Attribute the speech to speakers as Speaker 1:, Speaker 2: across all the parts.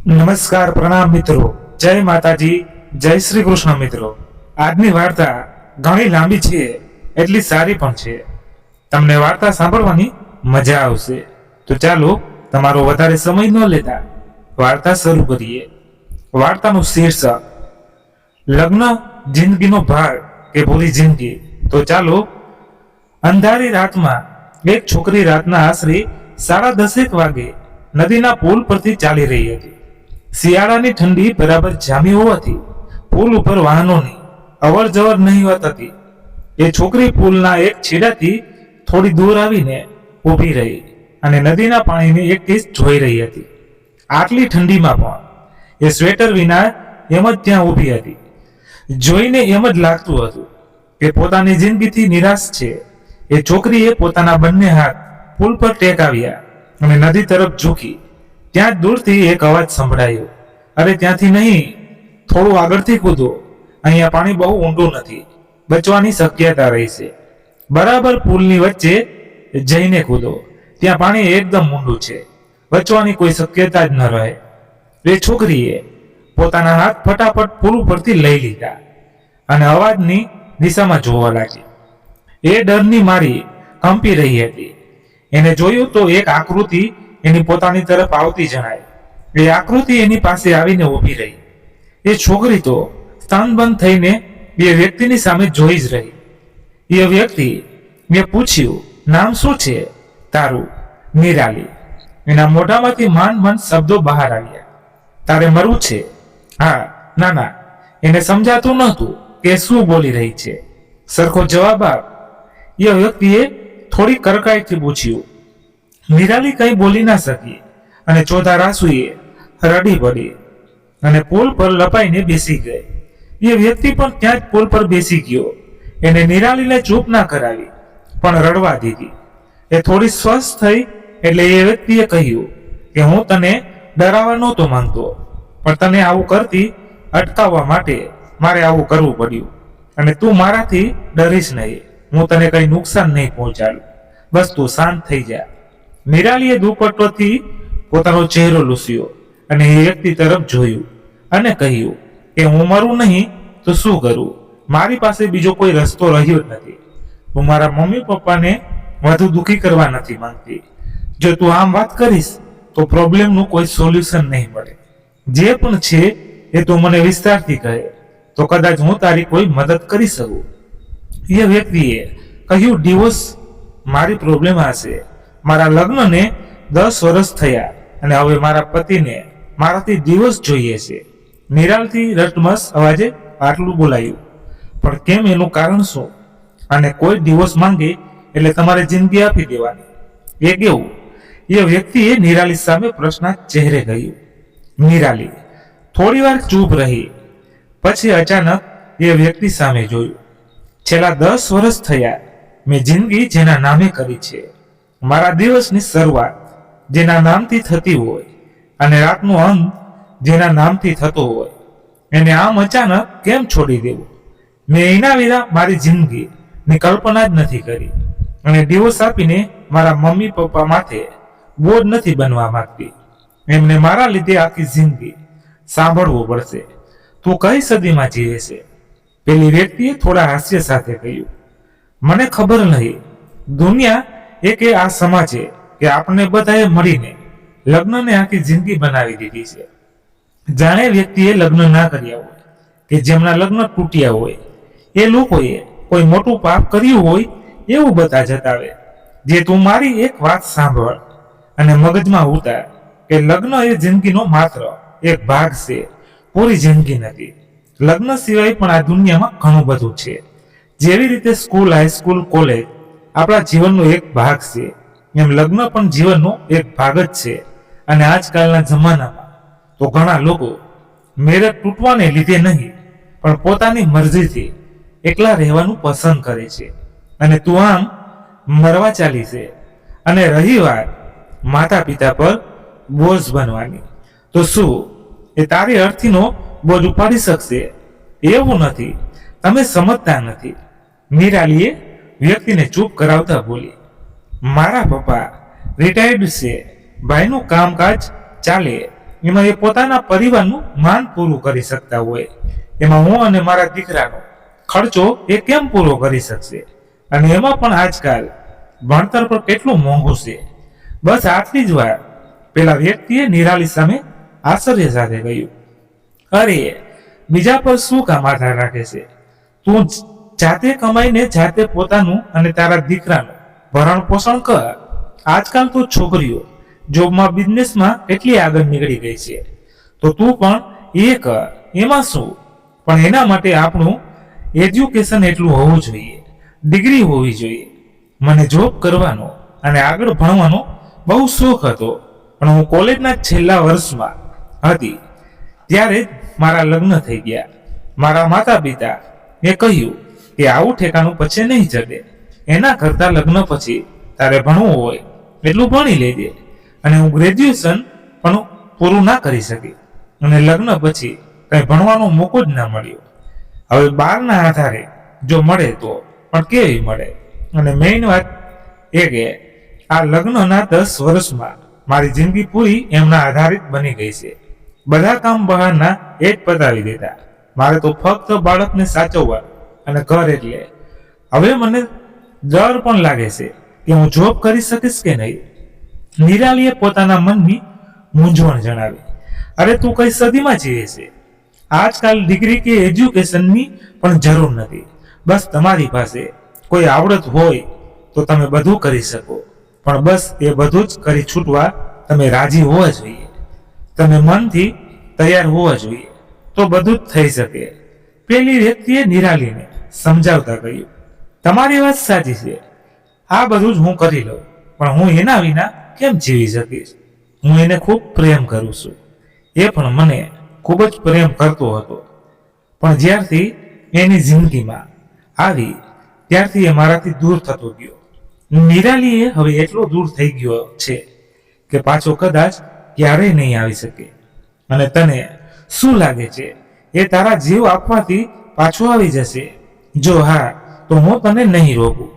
Speaker 1: નમસ્કાર, પ્રણામ મિત્રો, જય માતાજી, જય શ્રી કૃષ્ણ મિત્રો। આજની વાર્તા ઘણી લાંબી છે, એટલી સારી પણ છે। તમને વાર્તા સાંભળવાની મજા આવશે, તો ચાલો તમારો વધારે સમય ન લેતા વાર્તા શરૂ કરીએ। વાર્તાનું શીર્ષક લગ્ન જિંદગીનો ભાગ કે પૂરી જિંદગી। તો ચાલો। અંધારી રાતમાં એક છોકરી રાતના આશરે 10:30 વાગે નદીના પુલ પરથી ચાલી રહી હતી। શિયાળાની ઠંડી બરાબર જામી હોવાથી પુલ ઉપર વાહનોની અવર જવર નહીવત હતી। એ છોકરી પુલના એક છેડાથી થોડી દૂર આવીને ઊભી રહી અને નદીના પાણીને એક ટીસ જોઈ રહી હતી। આટલી ઠંડીમાં પણ એ સ્વેટર વિના એમ જ ત્યાં ઊભી હતી। જોઈને એમ જ લાગતું હતું કે પોતાની જિંદગીથી નિરાશ છે। એ છોકરીએ પોતાના બંને હાથ પુલ પર ટેકાવ્યા અને નદી તરફ ઝૂકી। ત્યાં દૂરથી એક અવાજ સંભળાયો, અરે ત્યાંથી નહીં, થોડું આગળથી કૂદો, અહીંયા પાણી બહુ ઊંડું નથી, બચવાની શક્યતા રહી છે। બરાબર પુલની વચ્ચે જઈને કૂદો, ત્યાં પાણી એકદમ ઊંડું છે, બચવાની કોઈ શક્યતા જ ન રહે। એ છોકરીએ પોતાના હાથ ફટાફટ પુલ ઉપરથી લઈ લીધા અને અવાજની દિશામાં જોવા લાગી। એ ડરની મારી કંપી રહી હતી। એને જોયું તો એક આકૃતિ એની પોતાની તરફ આવતી જણાય। એ આકૃતિ એની પાસે આવીને ઊભી રહી। એ છોકરી તો સ્તનબંધ થઈને એ વ્યક્તિની સામે જોઈ જ રહી। એ વ્યક્તિ મેં પૂછ્યું, નામ શું છે તારું? નિરાલી। એના મોઢામાંથી માંડ માંડ શબ્દો બહાર આવ્યા, તારે મરવું છે? હા, ના ના। એને સમજાતું નહોતું કે શું બોલી રહી છે। સરખો જવાબ આપ। એ વ્યક્તિએ થોડી કરકાઈથી પૂછ્યું। નિરાલી કંઈ બોલી ના શકી અને ચોથા રાસુએ રડી પડી અને પુલ પર લપાઈને બેસી ગઈ। એ વ્યક્તિ પણ ત્યાં જ પુલ પર બેસી ગયો। એને નિરાલીને ચૂપ ના કરાવી, પણ રડવા દીધી। એ થોડી સ્વસ્થ થઈ એટલે એ વ્યક્તિએ કહ્યું કે હું તને ડરાવવા નહોતો માંગતો, પણ તને આવું કરતી અટકાવવા માટે મારે આવું કરવું પડ્યું, અને તું મારાથી ડરીશ નહીં, હું તને કંઈ નુકસાન નહીં પહોંચાડું, બસ તું શાંત થઈ જા। નિરાલીએ દુપટ્ટોથી પોતાનો ચહેરો લૂસ્યો અને એ વ્યક્તિ તરફ જોયું અને કહ્યું કે હું મરું નહીં તો શું કરું? મારી પાસે બીજો કોઈ રસ્તો રહ્યો જ નથી। હું મારા મમ્મી પપ્પાને વધુ દુઃખી કરવા નથી માંગતી। જો તું આમ વાત કરીશ તો પ્રોબ્લેમનું કોઈ સોલ્યુશન નહીં મળે। જે પણ છે એ તું મને વિસ્તારથી કહે તો કદાચ હું તારી કોઈ મદદ કરી શકું। એ વ્યક્તિએ કહ્યું, ડિવોર્સ મારી પ્રોબ્લેમ હશે। મારા લગ્નને 10 વર્ષ થયા અને હવે મારા પતિને મારાથી ડિવોર્સ જોઈએ છે। નિરાલથી રટમસ અવાજે આટલું બોલાયું, પણ કેમ, એનું કારણ શું? અને કોઈ ડિવોર્સ માંગે એટલે તમારે જિંદગી આપી દેવાની, એ કેવું? એ વ્યક્તિએ નિરાલી સામે પ્રશ્ન ચહેરે કહ્યું। નિરાલી થોડી વાર ચૂપ રહી, પછી અચાનક એ વ્યક્તિ સામે જોયું। છેલ્લા 10 વર્ષ થયા મેં જિંદગી જેના નામે કરી છે, મારા દિવસની શરૂઆત જેના નામથી થતી હોય અને રાતનો અંત જેના નામથી થતો હોય, એને આમ અચાનક કેમ છોડી દેવું? મેં એના વિના મારી જિંદગીની કલ્પના જ નથી કરી અને ડિવોર્સ આપીને મારા મમ્મી પપ્પા માથે બોજ નથી બનવા માંગતી। એમને મારા લીધે આખી જિંદગી સાંભળવું પડશે। તું કઈ સદીમાં જીવે છે? પેલી વ્યક્તિએ થોડા હાસ્ય સાથે કહ્યું, મને ખબર નહીં, દુનિયા એક આ સમાજે કે આપણે બધાએ મળીને લગ્નને આખી જિંદગી બનાવી દીધી છે। જાણે વ્યક્તિએ લગ્ન ના કર્યા હોય કે જેમના લગ્ન તૂટ્યા હોય એ લોકોએ કોઈ મોટું પાપ કર્યું હોય એવું બધા જતાવે। જે તું મારી એક વાત સાંભળ અને મગજમાં ઉતાર કે લગ્ન એ જિંદગીનો માત્ર એક ભાગ છે, પૂરી જિંદગી નથી। લગ્ન સિવાય પણ આ દુનિયામાં ઘણું બધું છે। જેવી રીતે સ્કૂલ, હાઈસ્કૂલ, કોલેજ આપણા જીવનનો એક ભાગ છે, એમ લગ્ન પણ જીવનનો એક ભાગ જ છે। અને આજકાલના જમાનામાં તો ઘણા લોકો મેરેજ તૂટવાને લીધે નહીં, પણ પોતાની મરજીથી એકલા રહેવાનું પસંદ કરે છે। અને તું આમ મરવા ચાલી છે। અને રહી વાત માતા પિતા પર બોજ બનવાની, તો શું એ તારી અર્થીનો બોજ ઉપાડી શકશે? એવું નથી, તમે સમજતા નથી। નિરાલીએ વ્યક્તિને ચૂપ કરાવતા બોલી, મારા પપ્પા રિટાયર્ડ છે, ભાઈનું કામકાજ ચાલે એમાં એ પોતાના પરિવારનું માન પૂરું કરી શકતા હોય, એમાં હું અને મારા દીકરાનો ખર્ચો એ કેમ પૂરો કરી શકશે? અને એમાં પણ આજકાલ ભણતર પર કેટલું મોંઘું છે. બસ આટલી જ વાર પેલા વ્યક્તિએ નિરાલી સામે આશ્ચર્ય સાથે કહ્યું, અરે બીજા પર શું કામ આધાર રાખે છે? તું જાતે કમાઈને જાતે પોતાનું અને તારા દીકરાનું ભરણ પોષણ કર. આજકાલ તો છોકરીઓ જોબમાં બિઝનેસમાં કેટલી આગળ નીકળી ગઈ છે, તો તું પણ એ કર. એમાં શું? પણ એના માટે આપણું એજ્યુકેશન એટલું હોવું જોઈએ, ડિગ્રી હોવી જોઈએ. મને જોબ કરવાનો અને આગળ ભણવાનો બહુ શોખ હતો, પણ હું કોલેજના છેલ્લા વર્ષમાં હતી ત્યારે જ મારા લગ્ન થઈ ગયા. મારા માતા પિતા એ કહ્યું કે આવું ઠેકાણું પછી નહીં ચડે, એના કરતા લગ્ન પછી તારે ભણવું હોય એટલું ભણી લેજે. અને હું ગ્રેજ્યુએશન પણ પૂરું ના કરી શકી અને લગ્ન પછી કંઈ ભણવાનો મોકો જ ના મળ્યો. હવે બહારના આધારે જો મળે તો પણ કેવી મળે? અને મેઇન વાત એ કે આ લગ્નના 10 વર્ષમાં મારી જિંદગી પૂરી એમના આધારિત બની ગઈ છે. બધા કામ બહારના એ જ પતાવી દેતા. મારે તો ફક્ત બાળકને સાચવવા અને ઘર. એટલે હવે મને ડર પણ લાગે છે કે હું જોબ કરી શકીશ કે નહીં. નિરાલીએ પોતાના મનની મૂંઝવણ જણાવી. અરે તું કઈ સદીમાં જીવે છે? આજકાલ ડિગ્રી કે એજ્યુકેશનની પણ જરૂર નથી. બસ તમારી પાસે કોઈ આવડત હોય તો તમે બધું કરી શકો, પણ બસ એ બધું જ કરી છૂટવા તમે રાજી હોવા જોઈએ. તમે મનથી તૈયાર હોવા જોઈએ, તો બધું જ થઈ શકે. પેલી વ્યક્તિએ નિરાલીને સમજાવતા કહ્યું, તમારી વાત સાચી છે, આ બધું જ હું કરી લઉં, પણ હું એના વિના કેમ જીવી શકીશ? હું એને ખૂબ પ્રેમ કરું છું, એ પણ મને ખૂબ જ પ્રેમ કરતો હતો, પણ જ્યારથી એની જિંદગીમાં આવી ત્યારથી એ મારાથી દૂર થતો ગયો. નિરાલીએ હવે એટલો દૂર થઈ ગયો છે કે પાછો કદાચ ક્યારેય નહીં આવી શકે. અને તને શું લાગે છે એ તારા જીવ આપવાથી પાછો આવી જશે? જો હા, તો હું તને નહીં રોકું,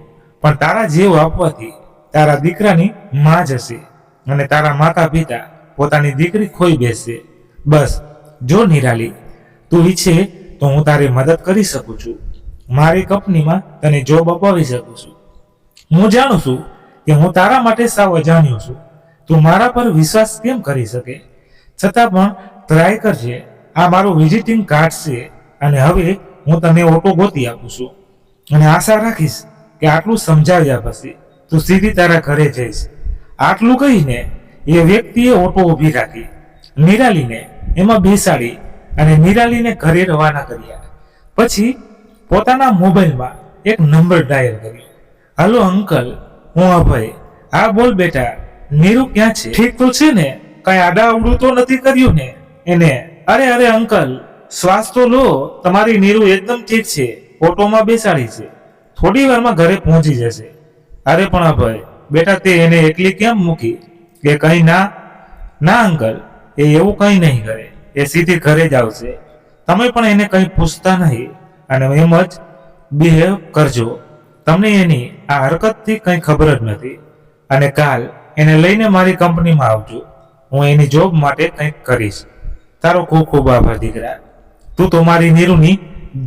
Speaker 1: પણ તારા જીવ આપવાથી તારા દીકરાની માં જશે અને તારા માતા પિતા પોતાની દીકરી ખોઈ બેસશે. બસ જો નિરાલી, તું ઈચ્છે તો હું તારી મદદ કરી શકું છું. મારી કંપનીમાં તને જોબ અપાવી શકું છું. હું જાણું છું કે હું તારા માટે સાવ અજાણ્યો છું. તું મારા પર વિશ્વાસ કેમ કરી શકે? છતાં પણ ટ્રાય કરજે. આ મારું વિઝિટિંગ કાર્ડ છે અને હવે હું તને ઓટો ગોતી આપું છું. અને આશા રાખીશ કે આટલું સમજાવ્યા પછી તું સીધી તારા ઘરે જઈશ. આટલું કહીને એ વ્યક્તિએ ઓટો ઊભી રાખી, નિરાલીને એમાં બેસાડી અને નિરાલીને ઘરે રવાના કર્યા. પછી પોતાના મોબાઈલમાં એક નંબર ડાયલ કર્યો. હલો અંકલ, હું અભય. હા બોલ બેટા, નીરુ ક્યાં છે? ઠીક તો છે ને? કઈ આડાઅવડું તો નથી કર્યું ને એને? અરે અરે અંકલ, શ્વાસ તો લો, તમારી નીરુ એકદમ ઠીક છે, ઓટોમાં બેસાડી છે, થોડી વારમાં ઘરે પહોંચી જશે. અરે પણ અભય બેટા, તે એને એકલી કેમ મૂકી? કે કઈ ના અંકલ, એ એવું કઈ નહીં કરે, એ સીધી ઘરે જ આવશે. તમે પણ એને કઈ પૂછતા નહીં અને એમ જ બિહેવ કરજો. તમને એની આ હરકતથી કંઈ ખબર જ નથી. અને કાલ એને લઈને મારી કંપનીમાં આવજો. હું એની જોબ માટે કંઈક કરીશ. તારો ખૂબ ખૂબ આભાર દીકરા. તું તો મારી નીરુની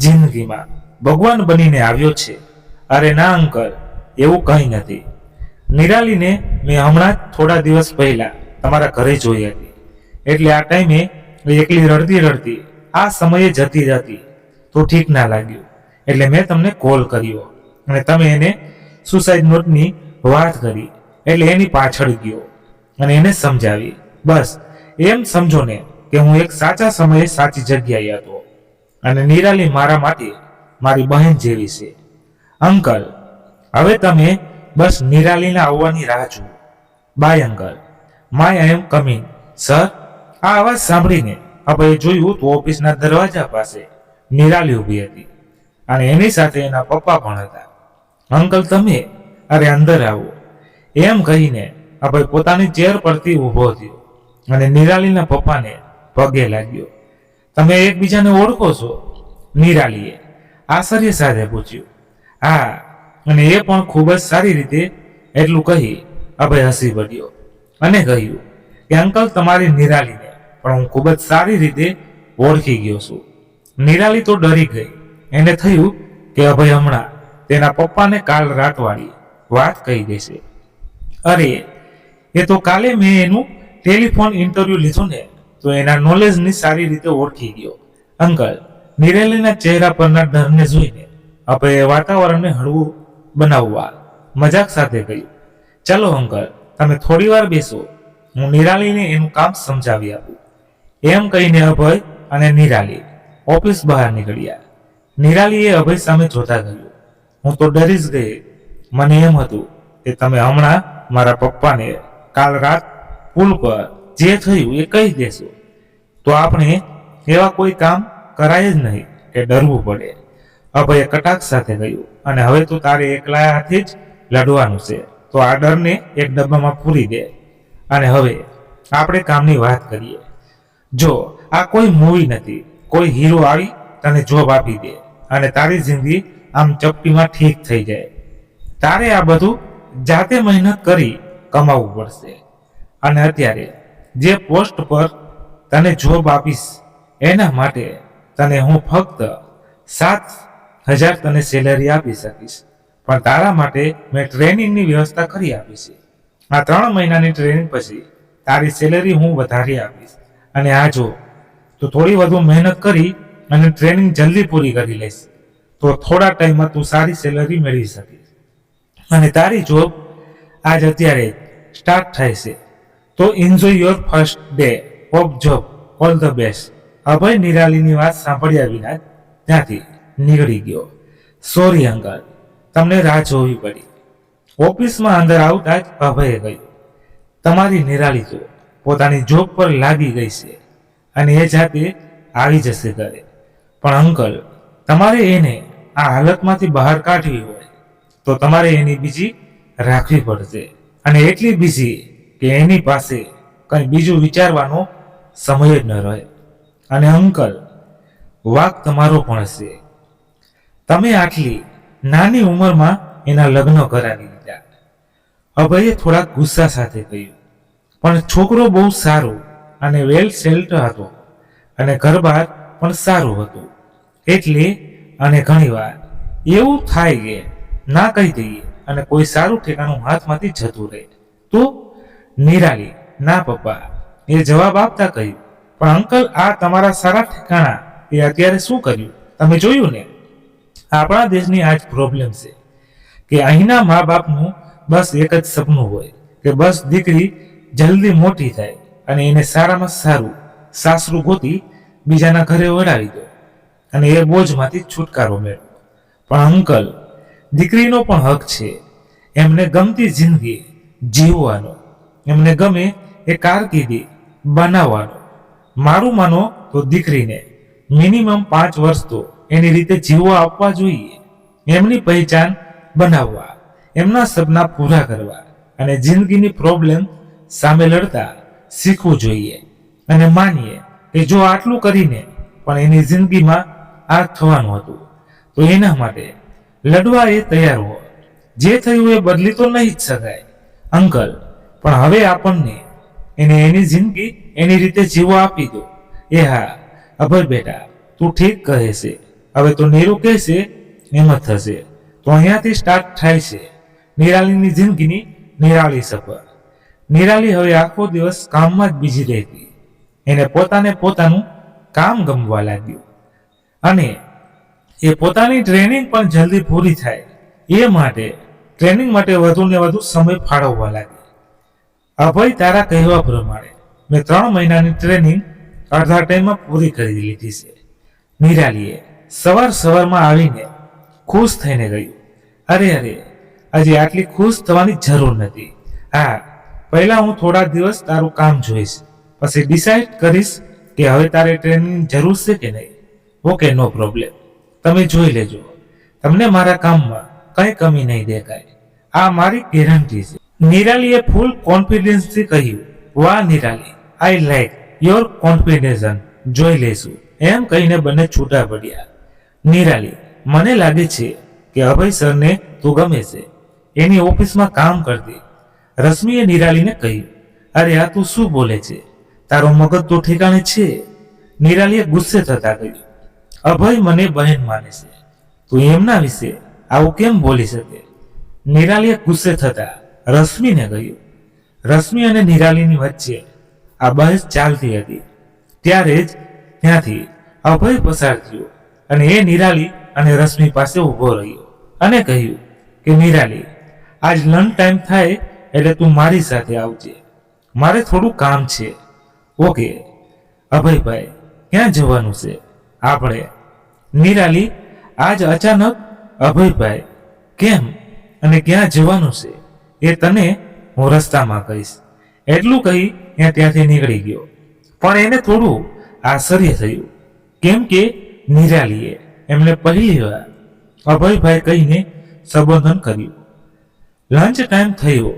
Speaker 1: જિંદગીમાં ભગવાન બનીને આવ્યો છે. અરે ના અંકલ, એવું કંઈ નથી. નિરાલીને મેં હમણાં જ થોડા દિવસ પહેલા તમારા ઘરે જોઈ હતી, એટલે આ ટાઈમે એકલી રડતી રડતી આ સમયે જતી હતી તો ઠીક ના લાગ્યું, એટલે મેં તમને કોલ કર્યો અને તમે એને સુસાઇડ નોટની વાત કરી એટલે એની પાછળ ગયો અને એને સમજાવી. બસ એમ સમજો ને કે હું એક સાચા સમયે સાચી જગ્યાએ હતો અને નિરાલી મારા માટે મારી બહેન જેવી છે. અંકલ, હવે તમે બસ નિરાલીના આવવાની રાહ જુઓ. Bye uncle, my I am coming sir. આ અવાજ સાંભળીને અભયે જોયું તો ઓફિસના દરવાજા પાસે નિરાલી ઊભી હતી અને એની સાથે એના પપ્પા પણ હતા. અંકલ તમે? અરે અંદર આવો. એમ કહીને અભય પોતાની ચેર પરથી ઊભો થયો અને નિરાલીના પપ્પાને પગે લાગ્યો. તમે એકબીજાને ઓળખો છો? નિરાલીએ આશ્ચર્ય સાથે પૂછ્યું. હા, અને એ પણ ખૂબ જ સારી રીતે. એટલું કહી અભય હસી પડ્યો અને કહ્યું કે અંકલ, તમારી નિરાલીને પણ હું ખૂબ જ સારી રીતે ઓળખી ગયો છું. નિરાલી તો ડરી ગઈ. એને થયું કે અભય હમણાં તેના પપ્પાને કાલ રાતવાળી વાત કહી દેશે. અરે, એ તો કાલે મેં એનું ટેલિફોન ઇન્ટરવ્યુ લીધું ને, તો એના નોલેજની સારી રીતે ઓળખી ગયો. અંકલ, નિરાલીના ચહેરા પરના ડરને જોઈને અભયે વાતાવરણને હળવું બનાવવા મજાક સાથે કહ્યું, ચાલો અંકલ, તમે થોડી વાર બેસો, હું નિરાલીને એનું કામ સમજાવી આપું. એમ કહીને અભય અને નિરાલી ઓફિસ બહાર નીકળ્યા. નિરાલીએ અભય સામે જોતા કહ્યું, હું તો ડરી જ ગઈ. મને એમ હતું કે તમે હમણાં મારા પપ્પાને કાલ રાત પુલ પર જે થયું એ કહી દેશો, તો આપણે એવા કોઈ કામ કરાય જ નહીં કે ડરવું પડે. અભયે કટાક્ષ સાથે કહ્યું, અને હવે તો તારે એકલા હાથે જ લડવાનું છે, તો આ ડરને એક ડબ્બામાં પૂરી દે. અને હવે આપણે કામની વાત કરીએ. જો આ કોઈ મૂવી નથી, કોઈ હીરો આવી તને જોબ આપી દે અને તારી જિંદગી આમ ચપટીમાં ઠીક થઈ જાય. તારે આ બધું જાતે મહેનત કરી કમાવવું પડશે. અને અત્યારે જે પોસ્ટ પર તને જોબ આપીશ એના માટે તને હું ફક્ત 7,000 તને સેલરી આપી શકીશ, પણ તારા માટે મેં ટ્રેનિંગની વ્યવસ્થા કરી આપી છે. આ 3 મહિનાની ટ્રેનિંગ પછી તારી સેલરી હું વધારી આપીશ. અને આ જો તું થોડી વધુ મહેનત કરી અને ટ્રેનિંગ જલ્દી પૂરી કરી લઈશ, તો થોડા ટાઈમમાં તું સારી સેલરી મેળવી શકીશ. અને તારી જોબ આજ અત્યારે સ્ટાર્ટ થાય છે, તો enjoy your first day of job, all the best. Abhay નિરાલીની વાત સાંભળ્યા વિના ત્યાંથી નીકળી ગયો. સોરી અંકલ, તમને રાહ જોવી પડી. ઓફિસમાં અંદર આવતા જ અભયે કહ્યું, તમારી નિરાલી તો પોતાની જોબ પર લાગી ગઈ છે અને એ જાતે આવી જશે ઘરે. પણ અંકલ, તમારે એને આ હાલતમાંથી બહાર કાઢવી હોય તો તમારે એની બીજી રાખવી પડશે, અને એટલી બીજી કે એની પાસે કંઈ બીજું વિચારવાનો સમય જ ન રહે. અને અંકલ, વાક તમારો પણ છે. તમે આટલી નાની ઉંમરમાં એના લગ્ન કરાવી દીધા. અભયે થોડા ગુસ્સા સાથે કહ્યું, પણ છોકરો બહુ સારો અને વેલ સેલ્ટ હતો અને ઘરબાર પણ સારું હતું. એટલે અને ઘણીવાર એવું થાય કે ના કહી દઈએ અને કોઈ સારું ઠેકાણું હાથમાંથી જતું રહે. તો નિરાલી, ના પપ્પા, એ જવાબ આપતા કહ્યું, પણ અંકલ, આ તમારા સારા ઠેકાણા એ અત્યારે શું કર્યું તમે જોયું ને? આપણા દેશની આ જ પ્રોબ્લેમ છે કે અહીંના મા બાપનું બસ એક જ સપનું હોય કે બસ દીકરી જલ્દી મોટી થાય અને એને સારામાં સારું સાસરું ગોતી બીજાના ઘરે વળાવી દો અને એ બોજમાંથી છુટકારો મેળવો. પણ અંકલ, દીકરીનો પણ હક છે એમને ગમતી જિંદગી જીવવાનો, એમને ગમે એ કારકિર્દી બનાવવાનો. મારું માનો તો દીકરીને મિનિમમ 5 વર્ષ તો એની રીતે જીવવા આપવા જોઈએ, એમની પહેચાન બનાવવા, એમના સપના પૂરા કરવા અને જિંદગીની પ્રોબ્લેમ સામે લડતા શીખવું જોઈએ. અને માનીએ કે જો આટલું કરીને પણ એની જિંદગીમાં આ થવાનું હતું, તો એના માટે લડવા એ તૈયાર હો. જે થયું એ બદલી તો નહીં જ શકાય અંકલ, પણ હવે આપણને એને એની જિંદગી એની રીતે જીવવા આપી દો. એ હા અભય બેટા, તું ઠીક કહે છે. હવે તો નીરુ કહેશે એમ જ થશે. તો અહીંયાથી સ્ટાર્ટ થાય છે નિરાલીની જિંદગીની નિરાળી સફર. નિરાલી હવે આખો દિવસ કામમાં જ બીજી રહેતી. એને પોતાનું કામ ગમવા લાગ્યું અને એ પોતાની ટ્રેનિંગ પણ જલ્દી પૂરી થાય એ માટે ટ્રેનિંગ માટે વધુ ને વધુ સમય ફાળવવા લાગી. અભય, તારા કહેવા પ્રમાણે મેં 3 મહિનાની ટ્રેનિંગ અડધા ટાઈમમાં પૂરી કરી લીધી છે. નિરાલીએ સવારમાં આવીને ખુશ થઈને કહ્યું, અરે હજી આટલી ખુશ થવાની જરૂર નથી. હા, પહેલા હું થોડા દિવસ તારું કામ જોઈશ, પછી ડિસાઈડ કરીશ કે હવે તારે ટ્રેનિંગ જરૂર છે કે નહીં. ઓકે, નો પ્રોબ્લેમ, તમે જોઈ લેજો. તમને મારા કામમાં કંઈ કમી નહીં દેખાય, આ મારી ગેરંટી છે. નિરાલીએ ફૂલ કોન્ફિડન્સથી કહ્યું, વાહ Nirali, I like your confidence, જોઈ લેશું. એમ કહીને બંને છૂટા પડ્યા. નિરાલી, મને લાગે છે કે અભય સરને તું ગમે છે. એની ઓફિસમાં કામ કરતી રશ્મિએ નિરાલીને કહ્યું, અરે આ તું શું બોલે છે? તારો મગજ તો ઠેકાણે છે? નિરાલીએ ગુસ્સે થતા કહ્યું. અભય મને બહેન માને છે, તું એમના વિશે આવું કેમ બોલી શકે? નિરાલીએ ગુસ્સે થતા રશ્મિને કહ્યું. રશ્મિ અને નિરાલીની વચ્ચે આ બહેસ ચાલતી હતી. ત્યારે જ ત્યાંથી અભય પસાર થયો અને એ નિરાલી અને રશ્મિ પાસે ઊભો રહ્યો અને કહ્યું કે નિરાલી, આજ લંચ ટાઈમ થાય એટલે તું મારી સાથે આવજે, મારે થોડું કામ છે. ઓકે અભયભાઈ, ક્યાં જવાનું છે આપણે? નિરાલી, આજ અચાનક? અભયભાઈ, કેમ અને ક્યાં જવાનું છે એ તને હું રસ્તામાં કહીશ. એટલું કહી ત્યાંથી નીકળી ગયો. પણ એને થોડું આશ્ચર્ય થયું, કેમ કે નિરાલીએ એમને પહેલી વાર અભયભાઈ કહીને સંબોધન કર્યું. લંચ ટાઈમ થયો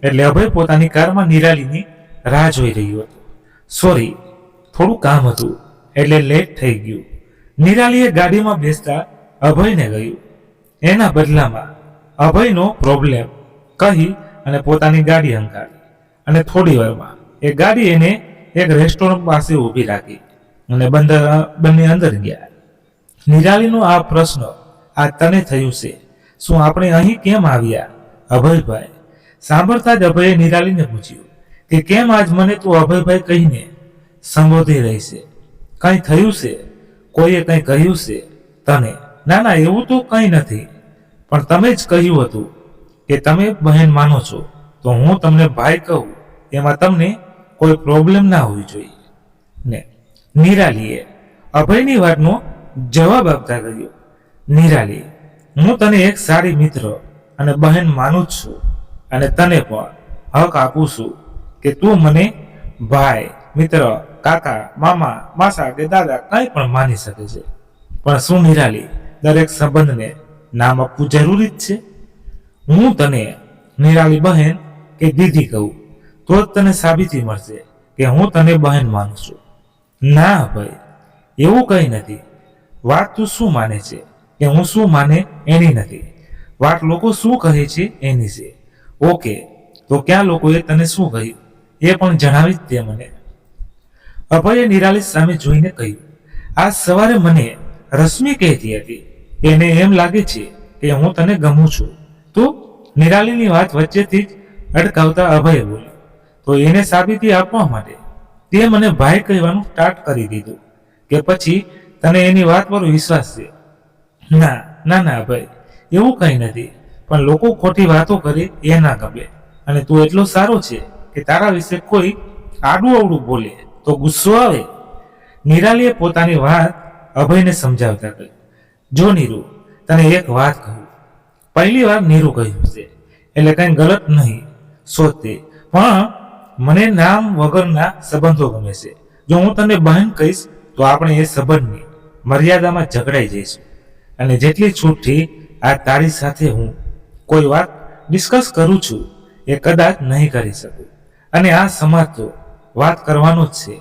Speaker 1: એટલે અભય પોતાની કારમાં નિરાલીની રાહ જોઈ રહ્યો હતો. સોરી, થોડું કામ હતું એટલે લેટ થઈ ગયું. નિરાલીએ ગાડીમાં બેસતા અભયને કહ્યું. એના બદલામાં અભયનો પ્રોબ્લેમ કહી અને પોતાની ગાડી હંકારી અને થોડી વારમાં એ ગાડી એને એક રેસ્ટોરન્ટ પાસે ઊભી રાખી અને બંને અંદર ગયા. નિરાલીનો આ પ્રશ્ન આ તને થયું છે, શું આપણે અહીં કેમ આવ્યા અભયભાઈ? સાંભળતા જ અભયે નિરાલીને પૂછ્યું કે કેમ આજ મને તું અભયભાઈ કહીને સંબોધી રહી છે? કંઈ થયું છે? કોઈએ કંઈ કહ્યું છે તને? ના ના, એવું તો કંઈ નથી, પણ તમે જ કહ્યું હતું કે તમે બહેન માનો છો, તો હું તમને ભાઈ કહું એમાં તમને કોઈ પ્રોબ્લેમ ના હોવી જોઈએ ને? નિરાલીએ અભયની વાતનો જવાબ આપતા કહ્યું. નિરાલી, હું તને એક સારી મિત્ર અને બહેન માનું જ છું અને તને પણ હક આપું છું કે તું મને ભાઈ, મિત્ર, કાકા, મામા, માસા કે દાદા કંઈ પણ માની શકે છે. પણ શું નિરાલી, દરેક સંબંધને નામ આપવું જરૂરી જ છે? હું તને નિરાલી બહેન કે દીદી કહું તો જ તને સાબિતી મળશે કે હું તને બહેન માનું છું. ના ભાઈ, એવું કંઈ નથી. વાત તું શું માને છે કે હું શું માને એની નથી, વાત લોકો શું કહે છે એની છે. ઓકે, તો ક્યાં લોકોએ તને શું કહ્યું એ પણ જણાવી જ દે મને. અભયે નિરાલી સામે જોઈને કહ્યું. આજ સવારે મને રશ્મિ કહેતી હતી એને એમ લાગે છે કે હું તને ગમું છું. તો નિરાલીની વાત વચ્ચેથી જ અટકાવતા અભયે બોલ્યો. તો એને સાબિતી આપવા માટે તે મને ભાઈ કહેવાનું સ્ટાર્ટ કરી દીધું કે પછી તને એની વાત પર વિશ્વાસ છે? ના ના ના અભય, એવું કંઈ નથી, પણ લોકો ખોટી વાતો કરે એ ના ગમે અને તું એટલો સારો છે કે તારા વિશે કોઈ આડું અવડું બોલે તો ગુસ્સો આવે. નિરાલીએ પોતાની વાત અભયને સમજાવતા કહ્યું. જો નીરુ, તને એક વાત કહું, પહેલી વાર નીરુ કહ્યું છે એટલે કંઈ ગલત નહીં સોચતે, પણ મને નામ વગરના સંબંધો ગમે છે. જો હું તને બહેન કહીશ તો આપણે એ સંબંધની મર્યાદામાં ઝઘડાઈ જઈશું અને જેટલી છૂટથી આ તારી સાથે હું કોઈ વાત ડિસ્કસ કરું છું એ કદાચ નહીં કરી શકું. અને આ સમાજ તો વાત કરવાનો જ છે.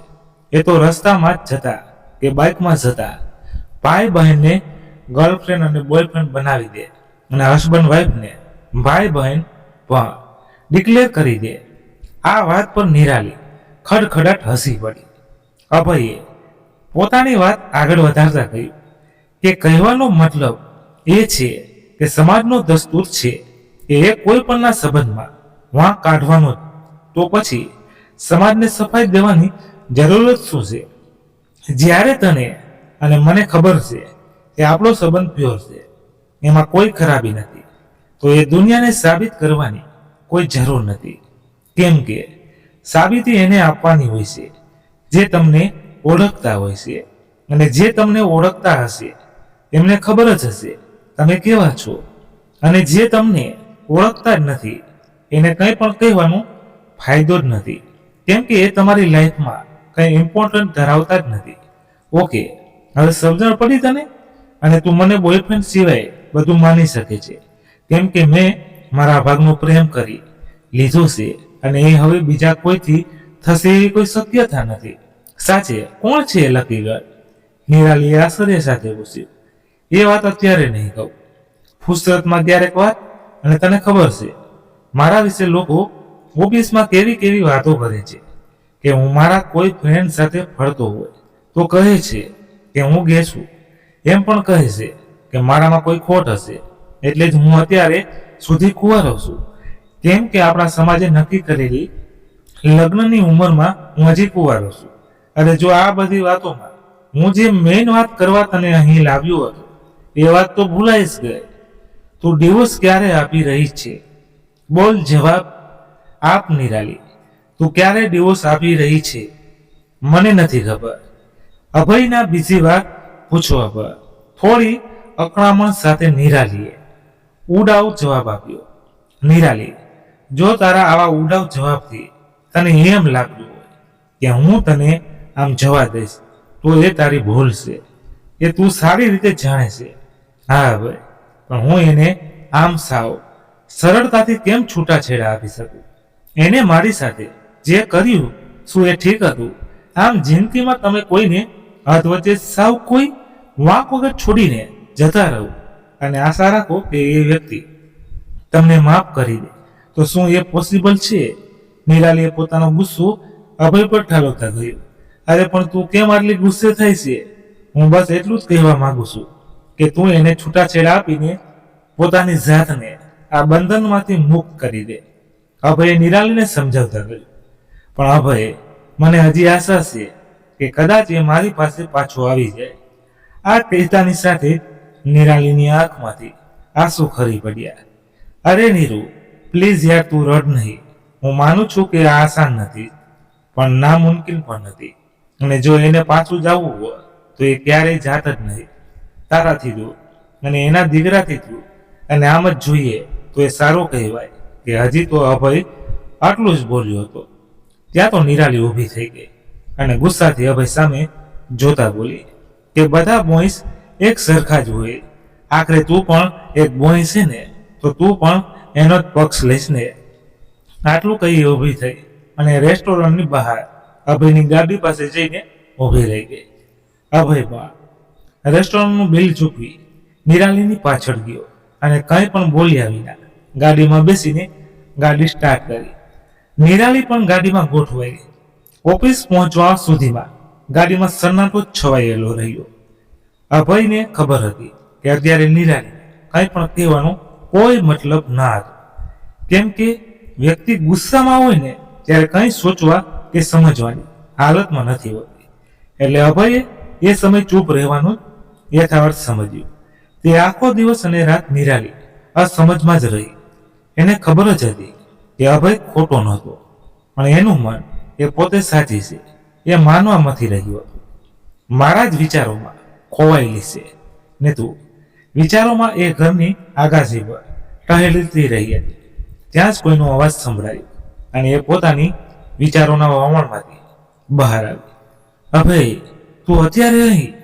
Speaker 1: એ તો રસ્તામાં જ જતા કે બાઇકમાં જતા ભાઈ બહેનને ગર્લફ્રેન્ડ અને બોયફ્રેન્ડ બનાવી દે અને હસબન્ડ વાઈફને ભાઈ બહેન પણ ડિક્લેર કરી દે. આ વાત પર નિરાલી ખડખડાટ હસી પડી. અભયે પોતાની વાત આગળ વધારતા કહ્યું કે કહેવાનો મતલબ એ છે કે સમાજનો દસ્તુર છે કે એ કોઈ પણના સંબંધમાં વાંક કાઢવાનો જ, તો પછી સમાજને સફાઈ દેવાની જરૂર જ શું છે? જ્યારે તને અને મને ખબર છે કે આપણો સંબંધ પ્યોર છે, એમાં કોઈ ખરાબી નથી, તો એ દુનિયાને સાબિત કરવાની કોઈ જરૂર નથી. કેમ કે સાબિતી એને આપવાની હોય છે જે તમને ઓળખતા હોય છે, અને જે તમને ઓળખતા હશે એમને ખબર જ હશે તમે કેવા છો, અને જે તમને ઓળખતા જ નથી એને કંઈ પણ કહેવાનો ફાયદો જ નથી, કેમ કે એ તમારી લાઈફમાં કંઈ ઇમ્પોર્ટન્ટ ધરાવતા જ નથી. ઓકે, હવે સમજણ પડી તને? અને તું મને બોયફ્રેન્ડ સિવાય બધું માની શકે છે, કેમ કે મેં મારા ભાગનો પ્રેમ કરી લીધો છે અને એ હવે બીજા કોઈથી થશે એવી કોઈ શક્યતા નથી. સાચે કોણ છે એ લકી ગર્લ? નિરાલીએ આશ્ચર્ય સાથે પૂછ્યું. એ વાત અત્યારે નહીં કહું, ફુરસતમાં ક્યારેક વાત. અને તને ખબર છે મારા વિશે લોકો ઓફિસમાં કેવી કેવી વાતો કરે છે કે હું મારા કોઈ ફ્રેન્ડ સાથે ફરતો હોય તો કહે છે કે હું ગે છું. એમ પણ કહે છે કે મારામાં કોઈ ખોટ હશે એટલે જ હું અત્યારે સુધી કુંવારો છું. કેમ કે આપણા સમાજે નક્કી કરેલી લગ્નની ઉંમરમાં હું હજી કુંવારો છું. અને જો આ બધી વાતોમાં હું જે મેઇન વાત કરવા તને અહીં લાવ્યો હતો એ વાત તો ભૂલાઈ જ ગઈ. તું ડિવોર્સ ક્યારે આપી રહી છે? બોલ જવાબ આપ નિરાલી. તું ક્યારે ડિવોર્સ આપી રહી છે? મને નથી ખબર. અભયના બીજી વાત પૂછવા પર થોડી અકળામણ સાથે નિરાલીએ ઉડાવ જવાબ આપ્યો. નિરાલી, જો તારા આવા ઉડાવ જવાબથી તને એમ લાગતું હોય કે હું તને આમ જવા દઈશ તો એ તારી ભૂલ છે. એ તું સારી રીતે જાણે છે. હા ભાઈ, પણ હું એને આમ સાવ સરળતાથી કેમ છૂટાછેડા આપી શકું? એને મારી સાથે જે કર્યું શું એ ઠીક હતું? આમ જિંદગીમાં તમે કોઈને હાથ વચ્ચે સાવ કોઈ વાંક વગર છોડીને જતા રહો અને આશા રાખો કે એ વ્યક્તિ તમને માફ કરી દે, તો શું એ પોસિબલ છે? નિરાલીએ પોતાનો ગુસ્સો અભય પર ઠાલવતા ગયો. અરે પણ તું કેમ આટલી ગુસ્સે થાય છે? હું બસ એટલું જ કહેવા માંગુ છું કે તું એને છૂટાછેડા આપીને પોતાની જાતને આ બંધનમાંથી મુક્ત કરી દે. અભયે નિરાલીને સમજાવતા ગયું. પણ અભય, મને હજી આશા છે કે કદાચ એ મારી પાસે પાછો આવી જાય. આ કહેતાની સાથે નિરાલીની આંખમાંથી આંસુ ખરી પડ્યા. અરે નીરુ, પ્લીઝ યાર, તું રડ નહીં. હું માનું છું કે આ આસાન નથી પણ નામુમકિન પણ નથી. અને જો એને પાછું જવું હોય તો એ ક્યારેય જાત જ નહીં. તારાથી દૂર અને એના દીકરાથી દૂર. અને આમ જ જોઈએ તો એ સારું કહેવાય કે હજી તો અભય આટલું જ બોલ્યો હતો. ત્યાં તો નિરાલી ઊભી થઈ ગઈ અને ગુસ્સાથી અભય સામે જોતા બોલી કે બધા બોયસ એક સરખા જ હોય. આખરે તું પણ એક બોય છે ને, તો તું પણ એનો જ પક્ષ લઈશ ને? આટલું કહી ઊભી થઈ અને રેસ્ટોરન્ટની બહાર અભયની ગાડી પાસે જઈને ઊભી રહી ગઈ. અભય પણ રેસ્ટોરન્ટનું બિલ ચૂકવી નિરાલીની પાછળ ગયો અને કંઈ પણ બોલ્યા વિના ગાડીમાં બેસીને ગાડી સ્ટાર્ટ કરી. નિરાલી પણ ગાડીમાં ગોઠવાઈ ગઈ. ઓફિસ પહોંચવા સુધીમાં ગાડીમાં સન્નાટો છવાયેલો રહ્યો. અભયને ખબર હતી કે અત્યારે નિરાલી કંઈ પણ કહેવાનો કોઈ મતલબ ના હતો. કેમ કે વ્યક્તિ ગુસ્સામાં હોય ને ત્યારે કંઈ સોચવા કે સમજવાની હાલતમાં નથી હોતી. એટલે અભયે એ સમય ચૂપ રહેવાનું યથાવત સમજ્યું. તે આખો દિવસ અને રાત નિરાલી અસમજમાં જ રહી. એને ખબર જ હતી કે અભય ખોટો નહોતો, પણ એનું મન એ પોતે સાચી છે એ માનવામાંથી રહ્યું હતું. મારા જ વિચારોમાં ખોવાયેલી છે ને તું વિચારોમાં એ ઘરની આગાસી પર ટહેલતી રહી હતી. ત્યાં જ કોઈનો અવાજ સંભળાયો અને એ પોતાની વિચારોના વમળમાંથી બહાર આવી. અભય, તું અત્યારે અહીં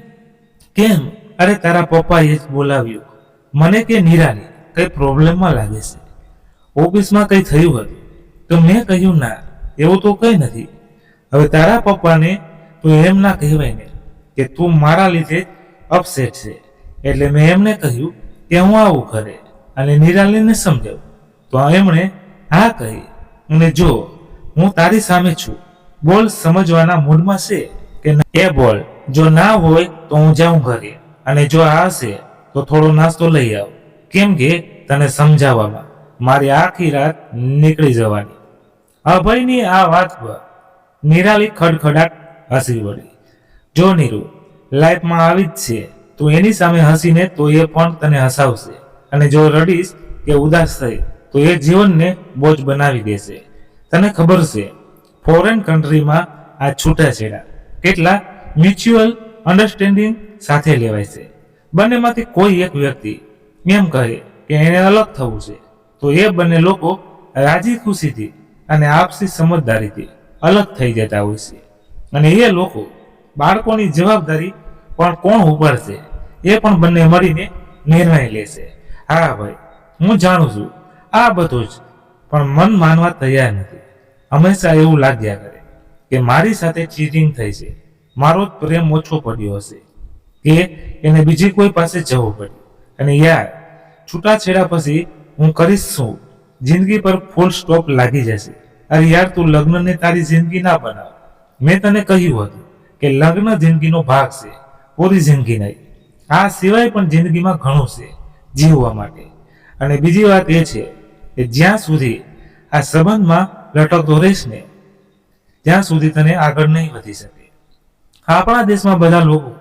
Speaker 1: કેમ? અરે તારા પપ્પાએ જ બોલાવ્યો મને કે નિરાલી કઈ પ્રોબ્લેમમાં લાગે છે, ઓફિસમાં કઈ થયું હતું? તો મેં કહ્યું ના, એવું તો કઈ નથી. હવે તારા પપ્પાને તો એમ ના કહેવાય ને કે તું મારા લીધે અપસેટ છે. એટલે મેં એમને કહ્યું કે હું આવું ઘરે અને નિરાલીને સમજાવું. તો એમણે હા કહી. અને જો હું તારી સામે છું, બોલ સમજવાના મૂડમાં છે કે એ બોલ. જો ના હોય તો હું જાઉં ઘરે, અને જો આ હશે તો થોડો નાસ્તો લઈ આવ. કેમ કે તને સમજાવવામાં મારી આખી રાત નીકળી જવાની. અભયની આ વાત પર નિરાલી ખડખડાટ હસી પડી. જો નીરુ, લાઈફમાં આવી જ છે, તું એની સામે હસીને તો એ પણ તને હસાવશે, અને જો રડીશ કે ઉદાસ થઈ તો એ જીવનને બોજ બનાવી દેશે. તને ખબર છે ફોરેન કન્ટ્રીમાં આ છૂટાછેડા કેટલા મ્યુચ્યુઅલ અન્ડરસ્ટેન્ડિંગ સાથે લેવાય છે. બંનેમાંથી કોઈ એક વ્યક્તિ એમ કહે કે એને અલગ થવું છે તો એ બંને લોકો રાજી ખુશીથી અને આપસી સમજદારીથી અલગ થઈ જતા હોય છે. અને એ લોકો બાળકોની જવાબદારી પણ કોણ ઉપાડશે એ પણ બંને મળીને નિર્ણય લેશે. હા ભાઈ, હું જાણું છું આ બધું જ, પણ મન માનવા તૈયાર નથી. હંમેશા એવું લાગ્યા કરે કે મારી સાથે ચીટિંગ થઈ છે, મારો જ પ્રેમ ઓછો પડ્યો હશે, કે એને બીજી કોઈ પાસે જવું પડ્યું. અને યાર, છૂટાછેડા પછી હું કરીશ શું? જિંદગી પર ફૂલ સ્ટોપ લાગી જશે. અરે યાર, તું લગ્નને તારી જિંદગી ના બનાવ. મેં તને કહ્યું હતું કે લગ્ન જિંદગીનો ભાગ છે, પૂરી જિંદગી નહીં. આ સિવાય પણ જિંદગીમાં ઘણું છે જીવવા માટે. અને બીજી વાત એ છે કે જ્યાં સુધી આ સંબંધમાં લટકતો રહીશ ને ત્યાં સુધી તને આગળ નહીં વધી શકે. આપણા દેશમાં બધા લોકો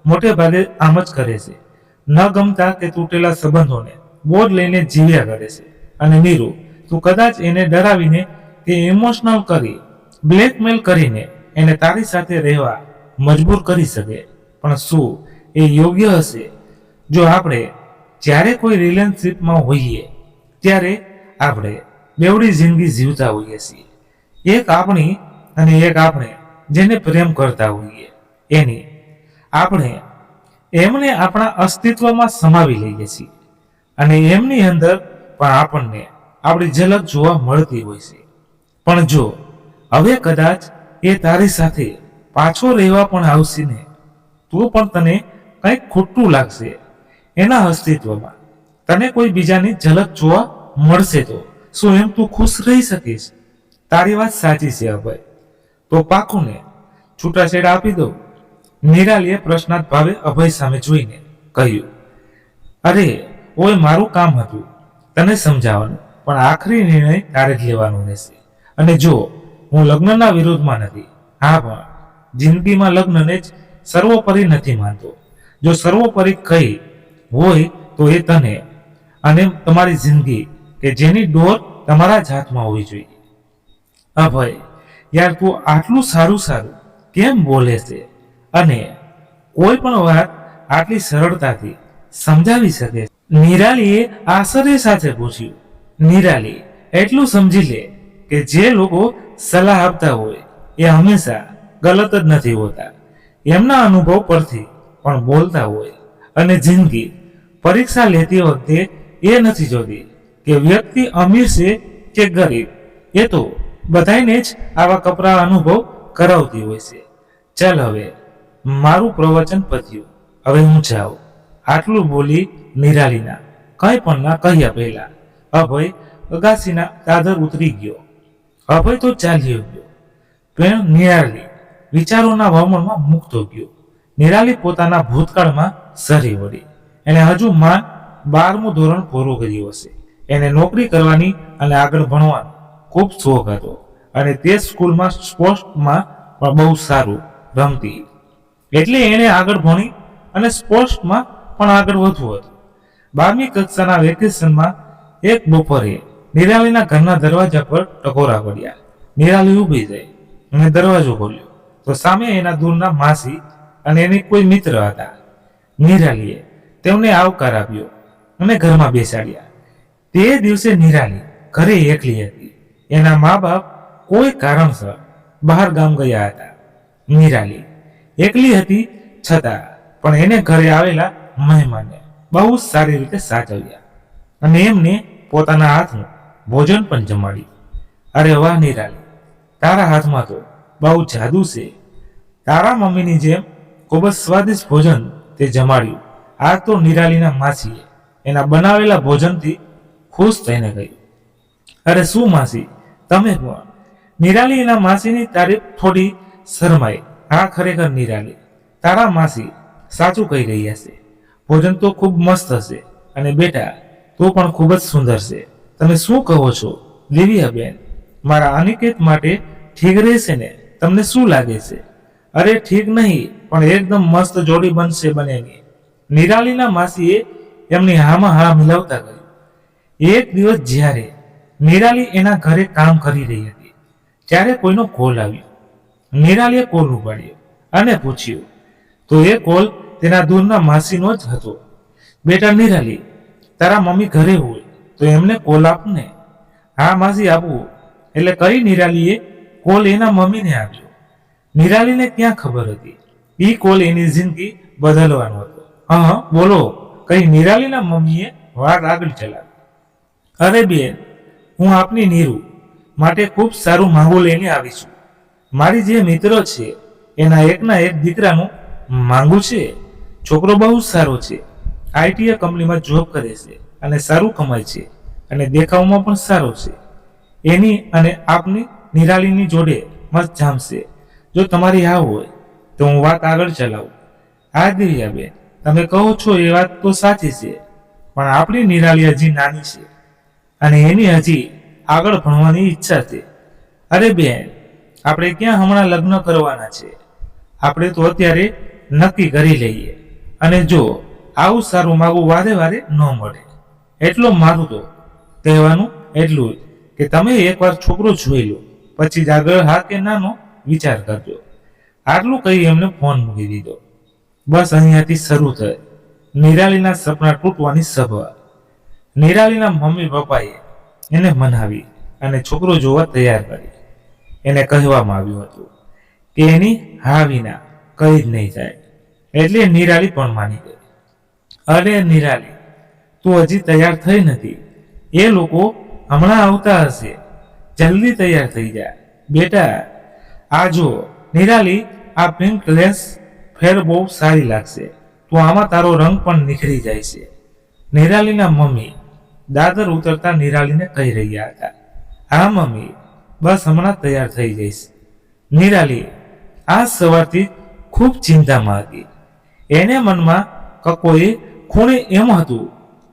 Speaker 1: મોટે ભાગે આમ જ કરે છે. ન ગમતા કે તૂટેલા સંબંધોને બોધ લઈને જીવ્યા કરે છે. અને મીરુ, તું કદાચ એને ડરાવીને કે ઇમોશનલ કરી બ્લેકમેલ કરીને એને તારી સાથે રહેવા મજબૂર કરી શકે, પણ શું એ યોગ્ય હશે? જો આપણે જ્યારે કોઈ રિલેશનશીપમાં હોઈએ ત્યારે આપણે બેવડી જિંદગી જીવતા હોઈએ છીએ. એક આપણી અને એક આપણે જેને પ્રેમ કરતા હોઈએ એની. આપણે એમને આપણા અસ્તિત્વમાં સમાવી લઈએ છીએ અને એમની અંદર પણ આપણને આપણી ઝલક જોવા મળતી હોય છે. પણ જો હવે કદાચ એ તારી સાથે પાછો રહેવા પણ આવશે ને તો પણ તને કંઈક ખોટું લાગશે. એના અસ્તિત્વમાં તને કોઈ બીજાની ઝલક જોવા મળશે તો શું એમ તું ખુશ રહી શકીશ? તારી વાત સાચી છે અભય. તો પાકું ને છૂટાછેડા આપી દઉં? નિરાલીએ પ્રશ્નાર્થ ભાવે અભય સામે જોઈને કહ્યું. અરે ઓય, મારું કામ હતું તને સમજાવવાનું, પણ આખરી નિર્ણય તારે જ લેવાનો રહેશે. અને જો હું લગ્નના વિરોધમાં નથી, હા, પણ જિંદગીમાં લગ્નને જ સર્વોપરી નથી માનતો. જો સર્વોપરી કઈ હોય તો એ તને અને તમારી જિંદગી કે જેની ડોર તમારા જ હાથમાં હોવી જોઈએ. અભય યાર, તું આટલું સારું સારું કેમ બોલે છે અને કોઈ પણ વાત આટલી સરળતાથી સમજાવી શકે? નિરાલીએ આશ્ચર્ય સાથે પૂછ્યું. નિરાલી, એટલું સમજી લે કે જે લોકો સલાહ આપતા હોય એ હંમેશા ગલત જ નથી હોતા. એમના અનુભવ પરથી પણ બોલતા હોય. અને જિંદગી પરીક્ષા લેતી વખતે એ નથી જોતી કે વ્યક્તિ અમીર છે કે ગરીબ. એ તો બધાને જ આવા કપરા અનુભવ કરાવતી હોય છે. ચાલ, હવે મારું પ્રવચન પત્યું, હવે હું જાઉં. આટલું બોલી નિરાલીના કંઈ પણ ના કહ્યા પહેલા અભય અગાસીના દાદર ઉતરી ગયો. અભય તો ચાલ્યો ગયો, પણ નિરાલી વિચારોના વાવણમાં મૂકતો ગયો. નિરાલી પોતાના ભૂતકાળમાં સરી વળી. એને હજુ 12મું ધોરણ પૂરું કર્યું હશે. એને નોકરી કરવાની અને આગળ ભણવાનો ખૂબ શોખ હતો અને તે સ્કૂલમાં સ્પોર્ટ્સમાં પણ બહુ સારું રમતી, એટલે એને આગળ ભણી અને સ્પોર્ટ્સમાં પણ આગળ વધવું હતું. 12મી કક્ષાના વેકેશનમાં એક બપોરે નિરાલીના ઘરના દરવાજા પર ટકોરા પડ્યા. નિરાલી ઊભી થઈ અને દરવાજો ખોલ્યો તો સામે એના દૂરના માસી અને એની કોઈ મિત્ર હતા. નિરાલીએ તેમને આવકાર આપ્યો અને ઘરમાં બેસાડ્યા. તે દિવસે નિરાલી ઘરે એકલી હતી. એના મા બાપ કોઈ કારણસર બહાર ગામ ગયા હતા. નિરાલી એકલી હતી છતાં પણ એને ઘરે આવેલા મહેમાનને બહુ સારી રીતે સાચવ્યા અને એમને પોતાના હાથનું ભોજન પણ જમાડ્યું. અરે વાહ નિરાલી, તારા હાથમાં તો બહુ જાદુ છે. તારા મમ્મીની જેમ ખૂબ જ સ્વાદિષ્ટ ભોજન તે જમાડ્યું. આ તો નિરાલીના માસીએ એના બનાવેલા ભોજનથી ખુશ થઈને કહ્યું. અરે શું માસી, તમે પણ? નિરાલી એના માસીની તારીફ થોડી શરમાઈ. હા, ખરેખર નિરાલી, તારા માસી સાચું કહી રહ્યા છે. ભોજન તો ખૂબ મસ્ત હશે અને બેટા તું પણ ખૂબ જ સુંદર છે. તમે શું કહો છો દિવ્યાબેન? મારા અનિકેત માટે ઠીક રહેશે ને? તમને શું લાગે છે? અરે ઠીક નહીં, પણ એકદમ મસ્ત જોડી બનશે બંનેની. નિરાલીના માસીએ એમની હામાં હા મિલાવતા કહ્યું. એક દિવસ જ્યારે નિરાલી એના ઘરે કામ કરી રહી હતી ત્યારે કોઈનો કોલ આવ્યો. નિરાલીએ કોલ ઉપાડ્યો અને પૂછ્યું તો એ કોલ તેના દૂરના માસીનો જ હતો. બેટા નિરાલી, તારા મમ્મી ઘરે હોય તો એમને કોલ આપને. હા માસી, આપવું. એટલે કઈ નિરાલીએ કોલ એના મમ્મીને આપ્યો. નિરાલીને ક્યાં ખબર હતી એ કોલ એની જિંદગી બદલવાનો હતો. હા બોલો, કઈ નિરાલીના મમ્મીએ વાત આગળ ચલાવી. અરે બેન, હું આપની નીરુ માટે ખૂબ સારું માંગુ લઈને આવી છું. મારી જે મિત્ર છે એના એકના એક દીકરાનું માંગુ છે. છોકરો બહુ સારો છે, આઈટી કંપનીમાં જોબ કરે છે અને સારું કમાય છે અને દેખાવમાં પણ સારો છે. એની અને આપની નિરાલીની જોડે મસ્ત જામશે. જો તમારી હા હોય તો હું વાત આગળ ચલાવું. હા દિવ્યાબેન, તમે કહો છો એ વાત તો સાચી છે, પણ આપણી નિરાલી હજી નાની છે અને એની હજી આગળ ભણવાની ઈચ્છા છે. અરે બેન, આપણે ક્યાં હમણાં લગ્ન કરવાના છે? આપણે તો અત્યારે નક્કી કરી લઈએ. અને જો આવું સારું માગું વારે વારે ન મળે. એટલું મારું તો કહેવાનું એટલું જ કે તમે એકવાર છોકરો જોઈ લો, પછી જ આગળ હા કે નાનો વિચાર કરજો. આટલું કહી એમને ફોન મૂકી દીધો. બસ અહીંયાથી શરૂ થઈ નિરાલીના સપના તૂટવાની સભા. નિરાલીના મમ્મી પપ્પાએ એને મનાવી અને છોકરો જોવા તૈયાર કરી. એને કહેવામાં આવ્યું હતું કે એની હા વિના કઈ જ નહીં થાય. એટલે નિરાલી પણ માની ગઈ. અરે નિરાલી, તું હજી તૈયાર થઈ નથી. એ લોકો હમણાં આવતા હશે. જલ્દી તૈયાર થઈ જા બેટા. આ જો નિરાલી, આ પિંક ડ્રેસ ફેર બહુ સારી લાગશે. તું આમાં તારો રંગ પણ નીકળી જાય છે. નિરાલીના મમ્મી દાદર ઉતરતા નિરાલીને કહી રહ્યા હતા. હા મમ્મી, બસ હમણાં તૈયાર થઈ જઈશ. નિરાલી આ સવારથી ખૂબ ચિંતામાં હતી. એને મનમાં કકોએ ખૂણે એમ હતું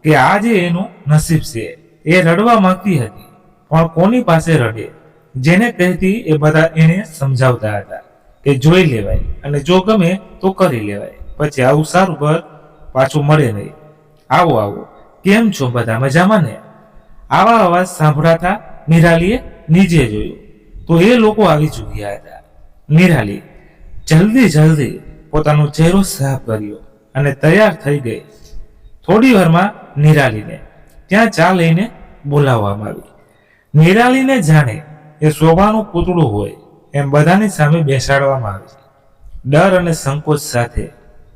Speaker 1: કે આજે એનું નસીબ છે. એ રડવા માંગતી હતી, પણ કોની પાસે રડે? જેને કહેતી એ બધા એને સમજાવતા હતા કે જોઈ લેવાય અને જો ગમે તો કરી લેવાય, પછી આવું સારું ઘર પાછું મળે નહીં. આવો આવો, કેમ છો બધા? મજામાં ને? આવા અવાજ સાંભળાતા નિરાલીએ નીચે જોયું તો એ લોકો આવી ચૂક્યા હતા. નિરાલી જલ્દી પોતાનો ચહેરો સાફ કર્યો અને તૈયાર થઈ ગઈ. થોડી વારમાં નિરાલીને ત્યાં ચા લઈને બોલાવવામાં આવી. નિરાલીને જાણે એ શોભાનું પૂતળું હોય એમ બધાની સામે બેસાડવામાં આવી. ડર અને સંકોચ સાથે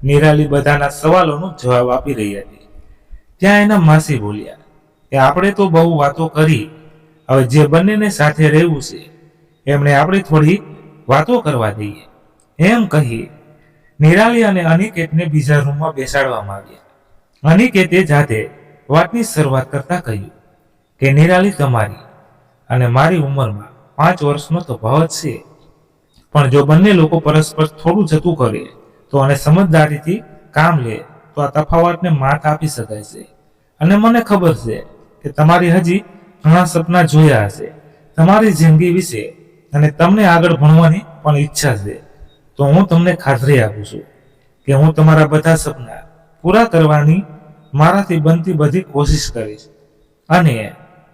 Speaker 1: નિરાલી બધાના સવાલોનો જવાબ આપી રહી હતી. ત્યાં એના માસી બોલ્યા કે આપણે તો બહુ વાતો કરી, હવે જે બંનેને સાથે રહેવું છે એમણે આપણે થોડી વાતો કરવા દઈએ. એમ કહી નિરાલી અને અનિકેતને બીજા રૂમમાં બેસાડવામાં આવ્યા. અનિકેતે જાતે વાતની શરૂઆત કરતા કહ્યું કે નિરાલી, તમારી અને મારી ઉંમરમાં 5 વર્ષનો તફાવત છે, પણ જો બંને લોકો પરસ્પર થોડું જતું કરે તો અને સમજદારીથી કામ લે તો આ તફાવતને માત આપી શકાય છે. અને મને ખબર છે કે તમારી હજી ઘણા સપના જોયા હશે તમારી જિંદગી વિશે, અને તમને આગળ ભણવાની પણ ઈચ્છા છે. તો હું તમને ખાતરી આપું છું કે હું તમારા બધા સપના પૂરા કરવાની મારાથી બનતી બધી કોશિશ કરીશ. અને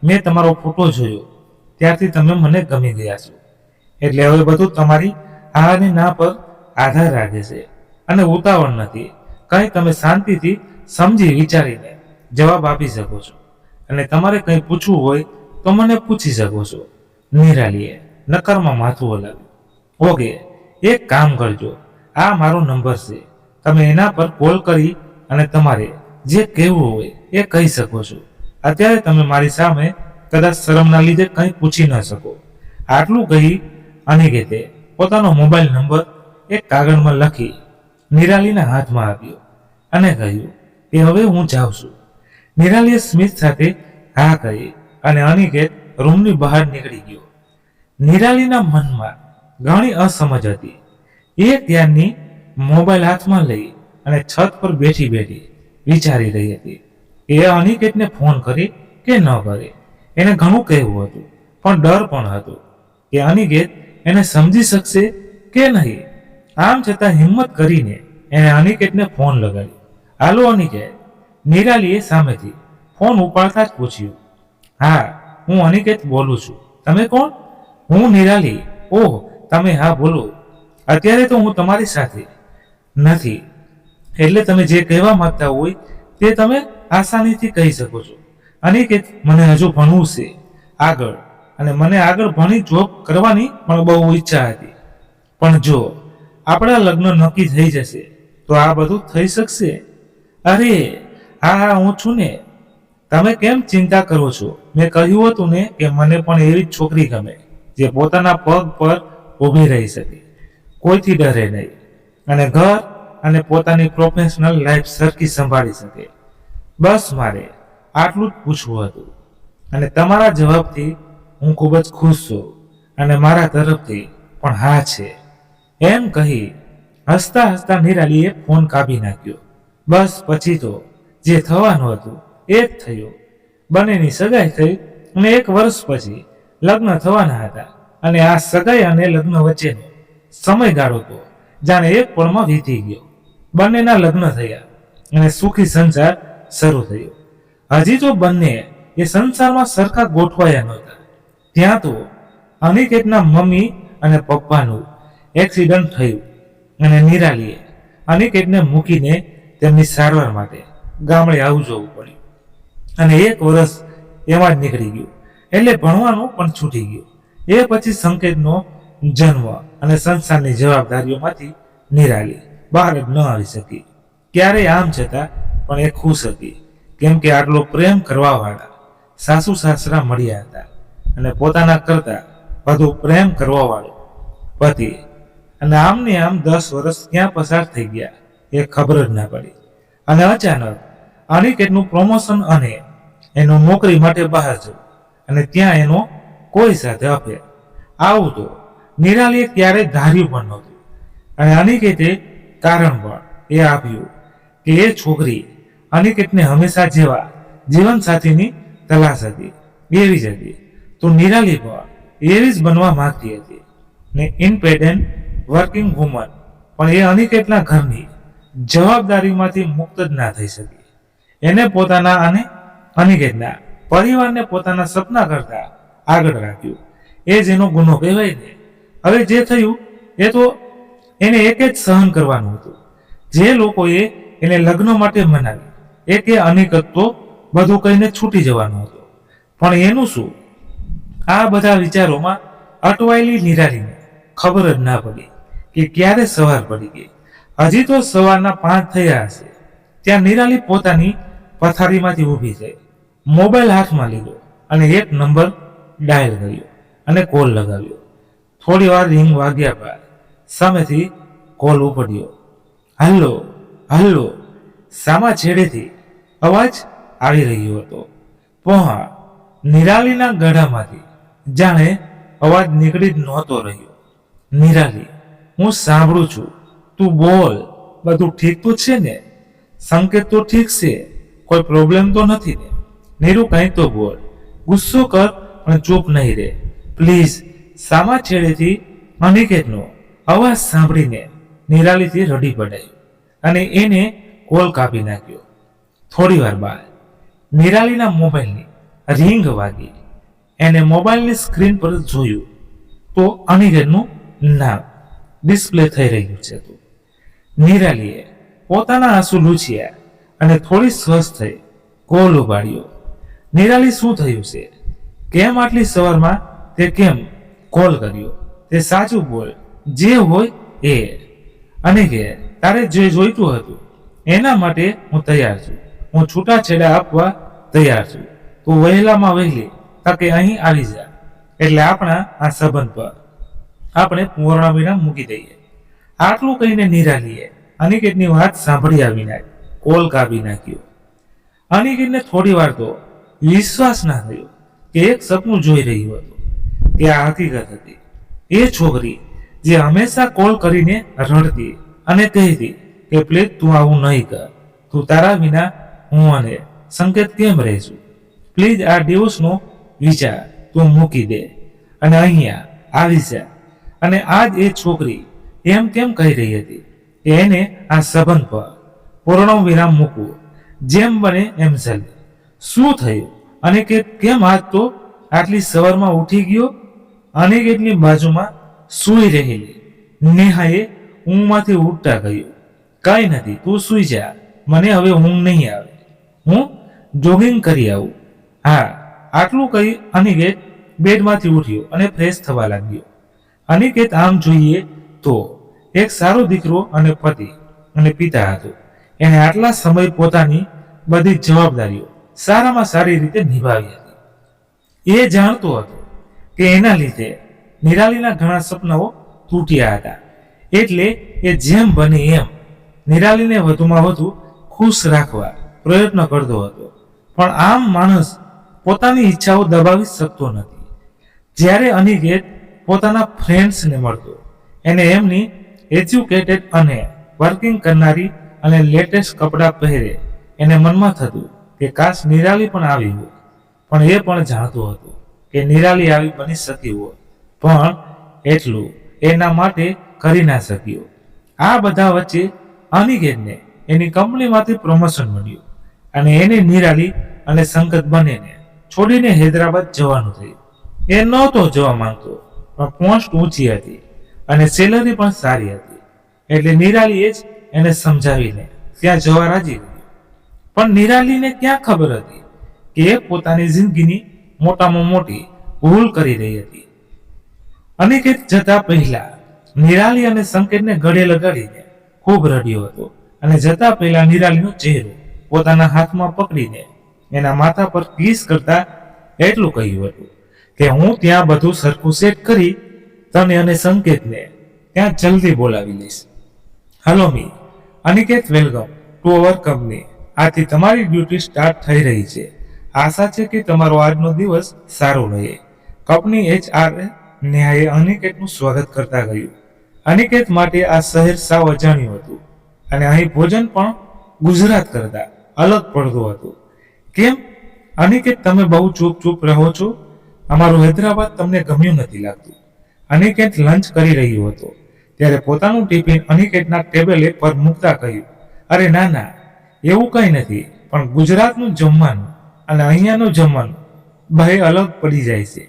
Speaker 1: મેં તમારો ફોટો જોયો ત્યારથી તમે મને ગમી ગયા છો. એટલે હવે બધું તમારી હા અને ના પર આધાર રાખે છે. અને ઉતાવળ નથી, કંઈ તમે શાંતિથી સમજી વિચારીને જવાબ આપી શકો છો. અને તમારે કંઈ પૂછવું હોય તો મને પૂછી શકો છો. નિરાલીએ નકારમાં માથું હલાવ્યું. ઓકે, એક કામ કરજો, આ મારો નંબર છે. તમે એના પર કોલ કરી અને તમારે જે કહેવું હોય એ કહી શકો છો. અત્યારે તમે મારી સામે કદાચ શરમના લીધે કંઈ પૂછી ન શકો. આટલું કહી અનિકેતે પોતાનો મોબાઈલ નંબર એક કાગળમાં લખી નિરાલીના હાથમાં આપ્યો અને કહ્યું કે હવે હું જાઉં છું. નિરાલીએ સ્મિત સાથે હા કહી અને અનિકેત રૂમની બહાર નીકળી ગયો. નિરાલીના મનમાં ઘણી અસમજ હતી. એ ત્યારની મોબાઈલ હાથમાં લઈ અને છત પર બેઠી વિચારી રહી હતી કે અનિકેતને ફોન કરે કે ન કરે. એને ઘણું કહેવું હતું, પણ ડર પણ હતો કે અનિકેત એને સમજી શકશે કે નહીં. આમ છતાં હિંમત કરીને એને અનિકેતને ફોન લગાડ્યો. હાલો અનિકેત, નિરાલીએ સામેથી ફોન ઉપાડતા જ પૂછ્યું. હા, હું અનિકેત બોલું છું. તમે કોણ? હું નિરાલી. ઓહ, તમે હા બોલો. અત્યારે તો હું તમારી સાથે નથી, એટલે તમે જે કહેવા માંગતા હોય તે તમે આસાનીથી કહી શકો છો. અનિકેત, મને હજુ ભણવું છે આગળ, અને મને આગળ ભણી જોબ કરવાની પણ બહુ ઈચ્છા હતી. પણ જો આપણા લગ્ન નક્કી થઈ જશે તો આ બધું થઈ શકશે? અરે હા, હું છું ને. તમે કેમ ચિંતા કરો છો? મેં કહ્યું હતું ને કે મને પણ એવી જ છોકરી ગમે જે પોતાના પગ પર ઊભી રહી શકે, કોઈથી ડરે નહીં, અને ઘર અને પોતાની પ્રોફેશનલ લાઈફ સરખી સંભાળી શકે. બસ મારે આટલું જ પૂછવું હતું, અને તમારા જવાબથી હું ખૂબ જ ખુશ છું, અને મારા તરફથી પણ હા છે. એમ કહી હસતા હસતા નિરાલીએ ફોન કાપી નાખ્યો. બસ પછી તો જે થવાનું હતું એ જ થયું. બંનેની સગાઈ થઈ અને 1 વર્ષ પછી લગ્ન થવાના હતા. અને આ સગાઈ અને લગ્ન વચ્ચેનો સમયગાળો તો જાણે એક પળમાં વીતી ગયો. બંનેના લગ્ન થયા અને સુખી સંસાર શરૂ થયો. હજી તો બંને એ સંસારમાં સરખા ગોઠવાયા નહોતા ત્યાં તો અનિકેતના મમ્મી અને પપ્પાનું એક્સિડન્ટ થયું અને નિરાલીએ અનિકેતને મૂકીને તેમની સારવાર માટે ગામડે આવવું જવું પડ્યું. અને 1 વર્ષ એમાં જ નીકળી ગયું. એટલે ભણવાનું પણ છૂટી ગયું. એ પછી સંકેતનો જન્મ અને સંસારની જવાબદારીઓમાંથી નિરાલી બહાર જ ન આવી શકી. ક્યારેય આમ છતાં પણ એ ખુશ હતી, કેમ કે આટલો પ્રેમ કરવાવાળા સાસુ સાસરા મળ્યા હતા અને પોતાના કરતા વધુ પ્રેમ કરવાવાળો પતિ. અને આમને આમ 10 વર્ષ ક્યાં પસાર થઈ ગયા એ ખબર જ ના પડી. અને અચાનક અનિકેતનું પ્રમોશન અને એનો નોકરી માટે બહાર જવું અને ત્યાં એનો કોઈ સાથે અફેર. આવું તો નિરાલીએ ક્યારેય ધાર્યું પણ નહોતું. અને અનિકેતે કારણ પણ એ આપ્યું કે એ છોકરી અનિકેતને હંમેશા જેવા જીવનસાથીની તલાશ હતી એવી જ હતી. તો નિરાલી પણ એવી જ બનવા માંગતી હતી ને ઇન્ડિપેન્ડન્ટ વર્કિંગ વુમન. પણ એ અનિકેતના ઘરની જવાબદારીમાંથી મુક્ત જ ના થઈ શકી. એને પોતાના અને અનિકેતના પરિવારને પોતાના સપના કરતા આગળ રાખ્યું. એ જ એનો ગુનો કહેવાય ને. હવે જે થયું એ તો એને એક જ સહન કરવાનું હતું. જે લોકોએ એને લગ્ન માટે મનાવી એ કે અનિકેત તો બધું કહીને છૂટી જવાનું હતું. પણ એનું શું? આ બધા વિચારોમાં અટવાયેલી નિરાલીને ખબર જ ના પડી કે ક્યારે સવાર પડી ગઈ. હજી તો સવારના 5 થયા હશે ત્યાં નિરાલી પોતાની પથારીમાંથી ઊભી થઈ, મોબાઈલ હાથમાં લીધો અને એક નંબર ડાયલ કર્યો અને કોલ લગાવ્યો. થોડી વાર રિંગ વાગ્યા બાદ સામેથી કોલ ઉપડ્યો. Hello hello. સામા છેડેથી અવાજ આવી રહ્યો હતો. પોહા નિરાલીના ગળામાંથી જાણે અવાજ નીકળી જ નહોતો રહ્યો. નિરાલી, હું સાંભળું છું, તું બોલ, બધું ઠીક તો છે ને? સંકેત તો ઠીક છે, કોઈ પ્રોબ્લેમ તો નથી ને? નીરુ, કંઈ તો બોલ, ગુસ્સો કર પણ ચૂપ નહીં રહે પ્લીઝ. સામા છેડેથી અનિકેતનો અવાજ સાંભળીને નિરાલીથી રડી પડાયું અને એને કોલ કાપી નાખ્યો. થોડી વાર બાદ નિરાલીના મોબાઈલની રિંગ વાગી. એને મોબાઈલની સ્ક્રીન પર જોયું તો અનિકેતનું નામ ડિસ્પ્લે થઈ રહ્યું છે. નિરાલીએ પોતાના આંસુ લૂછ્યા અને થોડી સ્વસ્થ થઈ કોલ ઉપાડ્યો. નિરાલી, શું થયું છે? કેમ આટલી સવારમાં તે કેમ કોલ કર્યો? તે સાચું બોલ, જે હોય એ. અને કે તારે જે જોઈતું હતું એના માટે હું તૈયાર છું. હું છૂટાછેડા આપવા તૈયાર છું. તું વહેલામાં વહેલી તકે અહીં આવી જા, એટલે આપણા આ સંબંધ પર આપણે પૂર્ણવિરામ મૂકી દઈએ. આટલું કહીને નિરાલીએ અનિકેતની વાત સાંભળ્યા વિના કોલ કાપી નાખ્યો. અનિકેતને થોડી વાર તો વિશ્વાસ ના થયો કે એક સપનું જોઈ રહ્યું હતું કે આ હકીકત હતી. એ છોકરી જે હંમેશા કોલ કરીને રડતી અને કહેતી કે પ્લીઝ તું આવું નહીં કર, તું તારા વિના હું અને સંકેત કેમ રહીશું, પ્લીઝ આ ડિવોર્સનો વિચાર તું મૂકી દે અને અહીંયા આવી જા. અને આજ એ છોકરી એમ કેમ કહી રહી હતી કે એને આ સંબંધ પર પૂર્ણ વિરામ મૂકવું, જેમ બને એમ જલ્દી. શું થયું? અનિકેત કેમ આજ તો આટલી સવારમાં ઉઠી ગયો? અનિકેતની બાજુમાં સૂઈ રહેલી નેહાએ ઊંઘમાંથી ઉઠતા કહ્યું, કઈ નથી, તું સૂઈ જા, મને હવે ઊંઘ નહીં આવે, હું જોગિંગ કરી આવું. હા, આટલું કહી અનિકેત બેડમાંથી ઉઠ્યો અને ફ્રેશ થવા લાગ્યો. અનિકેત આમ જોઈએ તો એક સારો દીકરો અને પતિ અને પિતા હતો. એને આટલા સમય પોતાની બધી જવાબદારીઓ સારામાં સારી રીતે નિભાવી હતી. એ જાણતો હતો કે એના લીધે નિરાલીના ઘણા સપનાઓ તૂટ્યા હતા. એટલે એ જેમ બને એમ નિરાલીને વધુમાં વધુ ખુશ રાખવા પ્રયત્ન કરતો હતો. પણ આમ માણસ પોતાની ઈચ્છાઓ દબાવી શકતો નથી. જ્યારે અનિકેત પોતાના ફ્રેન્ડ્સને મળતો એને એમની એજ્યુકેટેડ અને વર્કિંગ કરનારી અને લેટેસ્ટ કપડાં પહેરે. એને મનમાં થતું કે કાશ નિરાલી પણ આવી હોય, પણ એ પણ જાણતું હતું કે નિરાલી આવી બની શકી હોય, પણ એટલું એના માટે કરી ના શક્યો. આ બધા વચ્ચે અનિકેતને એની કંપનીમાંથી પ્રમોશન મળ્યું અને એને નિરાલી અને સંગત બંનેને છોડીને હૈદરાબાદ જવાનું થયું. એ નહોતો જવા માંગતો, પણ પોસ્ટ ઊંચી હતી અને સેલરી પણ સારી હતી, એટલે નિરાલીએ જ એને સમજાવીને ત્યાં જવા રાજી કર્યો. પણ નિરાલીને ક્યાં ખબર હતી કે એ પોતાની જિંદગીની મોટામાં મોટી ભૂલ કરી રહી હતી. અનિકેત જતા પહેલા નિરાલી અને સંકેતને ગળે લગાડીને ખૂબ રડ્યો હતો અને જતા પહેલા નિરાલીનો ચહેરો પોતાના હાથમાં પકડીને એના માથા પર કિસ કરતા એટલું કહ્યું હતું કે હું ત્યાં બધું સરખું સેટ કરી તને અને સંકેતને ત્યાં જલ્દી બોલાવી લઈશ. Hello me Aniket, welcome to our company. આથી તમારી ડ્યુટી સ્ટાર્ટ થઈ રહી છે. આશા છે કે તમારો આજનો દિવસ સારો રહે. કંપની HR નેહાએ અનિકેતનું સ્વાગત કરતા કહ્યું. અનિકેત માટે આ શહેર સાવ અજાણ્યું હતું અને અહીં ભોજન પણ ગુજરાત કરતા અલગ પડતું હતું. કેમ અનિકેત, તમે બહુ ચૂપ રહો છો? અમારું હૈદરાબાદ તમને ગમ્યું નથી લાગતું? અનિકેત લંચ કરી રહ્યો હતો ત્યારે પોતાનું ટિફિન અનિકેતના ટેબલે પર મૂકતા કહ્યું, અરે ના ના, એવું કંઈ નથી, પણ ગુજરાતનું જમવાનું અને અહીંયાનું જમવાનું ભાઈ અલગ પડી જાય છે.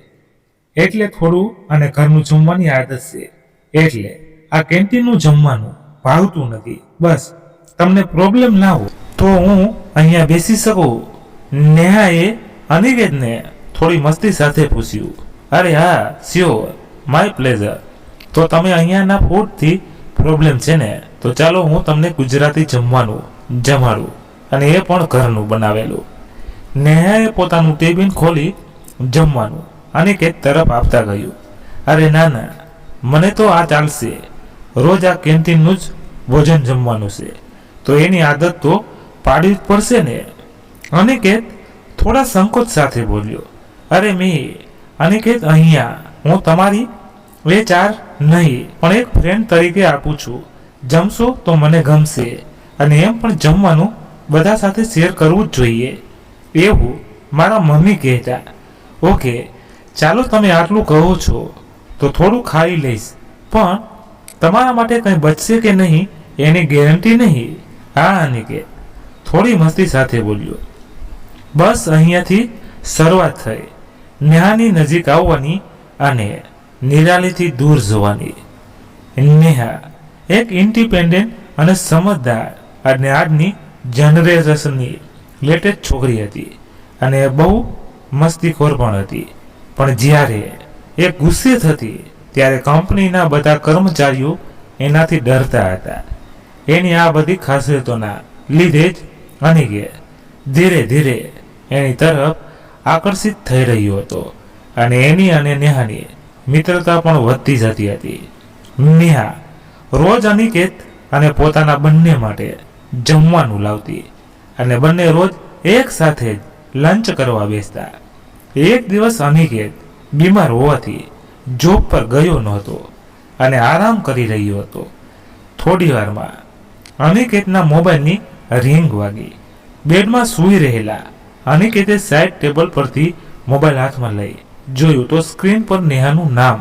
Speaker 1: એટલે થોડું અને ઘરનું જમવાની આદત છે, એટલે આ કેન્ટીનનું જમવાનું ભાવતું નથી. બસ તમને પ્રોબ્લેમ ના હોય તો હું અહીંયા બેસી શકું? નેહાએ અનિકેતને થોડી મસ્તી સાથે પૂછ્યું. અરે હા, સ્યોર, માય પ્લેઝર. તો તમે અહીંયાના ફૂડથી પ્રોબ્લેમ છે ને, તો ચાલો હું તમને ગુજરાતી જમવાનું જમાડું, અને એ પણ ઘરનું બનાવેલું. નેહાએ પોતાનું ટિફિન ખોલી જમવાનું અનિકેત તરફ આપતા કહ્યું, અરે ના ના, મને તો આ ચાલશે. રોજ આ કેન્ટીનનું જ ભોજન જમવાનું છે, તો એની આદત તો પાડવી જ પડશે ને. અનિકેત થોડા સંકોચ સાથે બોલ્યો, અરે અનિકેત, અહીંયા હું તમારી HR નહીં પણ એક ફ્રેન્ડ તરીકે આપું છું. જમશો તો મને ગમશે, અને એમ પણ જમવાનું બધા સાથે શેર કરવું જ જોઈએ, એવું મારા મમ્મી કહેતા. ઓકે, ચાલો તમે આટલું કહો છો તો થોડું ખાઈ લઈશ, પણ તમારા માટે કંઈ બચશે કે નહીં એની ગેરંટી નહીં. હા અનિકેત થોડી મસ્તી સાથે બોલ્યો. બસ અહીંયાથી શરૂઆત થઈ, નેહાની નજીક આવવાની અને નિરાલીથી દૂર જવાની. નેહા એક ઇન્ડિપેન્ડન્ટ અને સમજદાર અને આજની જનરેશનની લેટેસ્ટ છોકરી હતી અને બહુ મસ્તીખોર પણ હતી. પણ જ્યારે એ ગુસ્સે થતી ત્યારે કંપનીના બધા કર્મચારીઓ એનાથી ડરતા હતા. એની આ બધી ખાસિયતોના લીધે જ અનિકેત ધીરે ધીરે એની તરફ આકર્ષિત થઈ રહ્યો હતો અને એની અને નેહાની મિત્રતા પણ વધતી જતી હતી. નેહા રોજ અનિકેત અને પોતાના બંને માટે જમવાનું લાવતી અને બંને રોજ એક સાથે જ લંચ કરવા બેસતા. એક દિવસ અનિકેત બીમાર હોવાથી જોબ પર ગયો નહોતો અને આરામ કરી રહ્યો હતો. થોડી વારમાં અનિકેતના મોબાઈલની રિંગ વાગી. બેડમાં સૂઈ રહેલા અનિકેતે સાઈડ ટેબલ પરથી મોબાઈલ હાથમાં લઈ જોયું તો સ્ક્રીન પર નેહાનું નામ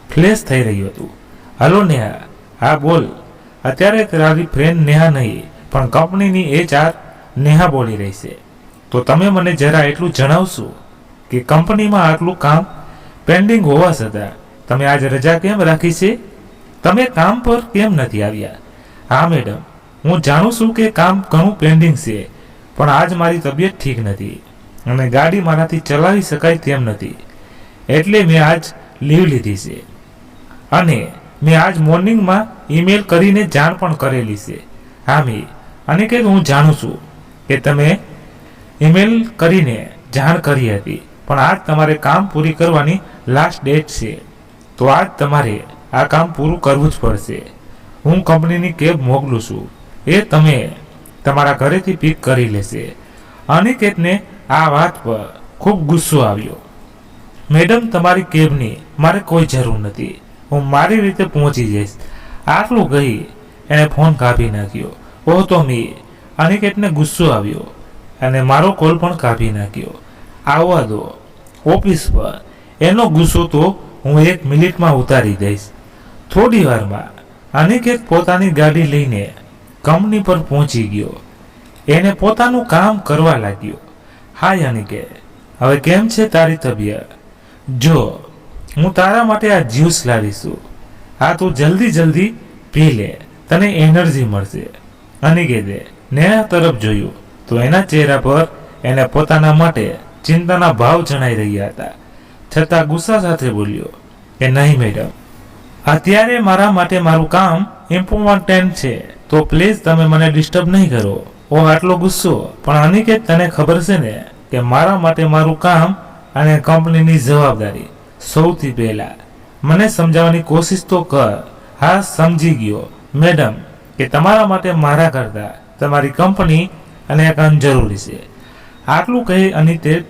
Speaker 1: ફ્લેશ થઈ રહ્યું હતું. હલો નેહા. હા બોલ. અત્યારે તારી ફ્રેન્ડ નેહા નહીં પણ કંપનીની HR નેહા બોલી રહી છે. તો તમે મને જરા એટલું જણાવશો કે કંપનીમાં આટલું કામ પેન્ડિંગ હોવા છતાં તમે આજ રજા કેમ રાખી છે? તમે કામ પર કેમ નથી આવ્યા? હા મેડમ, હું જાણું છું કે કામ ઘણું પેન્ડિંગ છે, પણ આજ મારી તબિયત ઠીક નથી અને ગાડી મારાથી ચલાવી શકાય તેમ નથી, એટલે મેં આજ લીવ લીધી છે. અને મેં આજ મોર્નિંગમાં ઈમેલ કરીને જાણ પણ કરેલી છે. હા અનિકેત, હું જાણું છું કે તમે ઈમેલ કરીને જાણ કરી હતી, પણ આજ તમારે કામ પૂરી કરવાની લાસ્ટ ડેટ છે, તો આજ તમારે આ કામ પૂરું કરવું જ પડશે. હું કંપનીની કેબ મોકલું છું, એ તમે તમારા ઘરેથી પિક કરી લેશે. અનિકેતને આ વાત પર ખૂબ ગુસ્સો આવ્યો. મેડમ, તમારી કેબની મારે કોઈ જરૂર નથી, હું મારી રીતે પહોંચી જઈશ. આટલું કહી એણે ફોન કાપી નાખ્યો. ઓહ તો મી અનિકેતને ગુસ્સો આવ્યો અને મારો કોલ પણ કાપી નાખ્યો. આવવા દો ઓફિસ પર, એનો ગુસ્સો તો હું 1 મિનિટમાં ઉતારી દઈશ. થોડી વારમાં અનિકેત પોતાની ગાડી લઈને કંપની પર પહોંચી ગયો. એને પોતાનું કામ કરવા લાગ્યો. હાય અનિકેત, હવે કેમ છે તારી તબિયત? જો હું તારા માટે આ જ્યુસ લાવીશું, આ તું જલ્દી પી લે, તને એનર્જી મળશે. અનિકેતે નેહા તરફ જોયું તો એના ચહેરા પર એને પોતાના માટે ચિંતાના ભાવ જણાઈ રહ્યા હતા. છતાં ગુસ્સા સાથે બોલ્યો કે નહીં મેડમ, અત્યારે મારા માટે મારું કામ ઇમ્પોર્ટન્ટ છે, તો પ્લીઝ તમે મને ડિસ્ટર્બ નહીં કરો. ઓ આટલો ગુસ્સો? પણ અનિકેત તને ખબર છે ને કે મારા માટે મારું કામ અને કંપનીની જવાબદારી સૌથી પહેલા. મને સમજાવવાની કોશિશ તો કર. હા સમજી ગયો મેડમ કે તમારા માટે મારા કરતા તમારી કંપની અને કામ જરૂરી છે. આટલું કહી અનિકેત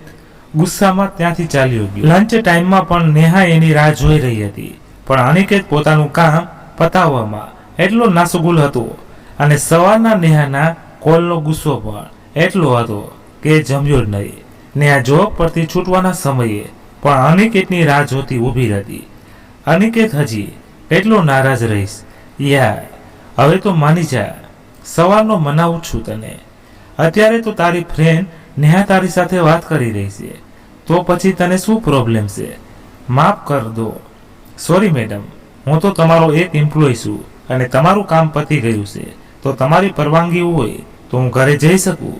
Speaker 1: ગુસ્સામાં ત્યાંથી ચાલ્યો ગયો. લંચ ટાઈમમાં પણ નેહા એની રાહ જોઈ રહી હતી, પણ અનિકેત પોતાનું કામ પતાવવામાં એટલો નાસુગુલ હતો અને સવારના નેહાના કોલનો ગુસ્સો પણ એટલો હતો કે જમ્યો જ નહીં. નેહા જોબ પરથી છૂટવાના સમયે પણ અનિકેતની રાહ જોતી ઊભી હતી. અનિકેત હજી એટલો નારાજ રહીશ? યાર હવે તો માની જા, સવારનો મનાવું છું તને. અત્યારે તો તારી ફ્રેન્ડ નેહા તારી સાથે વાત કરી રહી છે, તો પછી તને શું પ્રોબ્લેમ છે? માફ કર દો. સોરી મેડમ, હું તો તમારો એક એમ્પ્લોય છું અને તમારું કામ પતી ગયું છે, તો તમારી પરવાનગી હોય તો હું ઘરે જઈ શકું.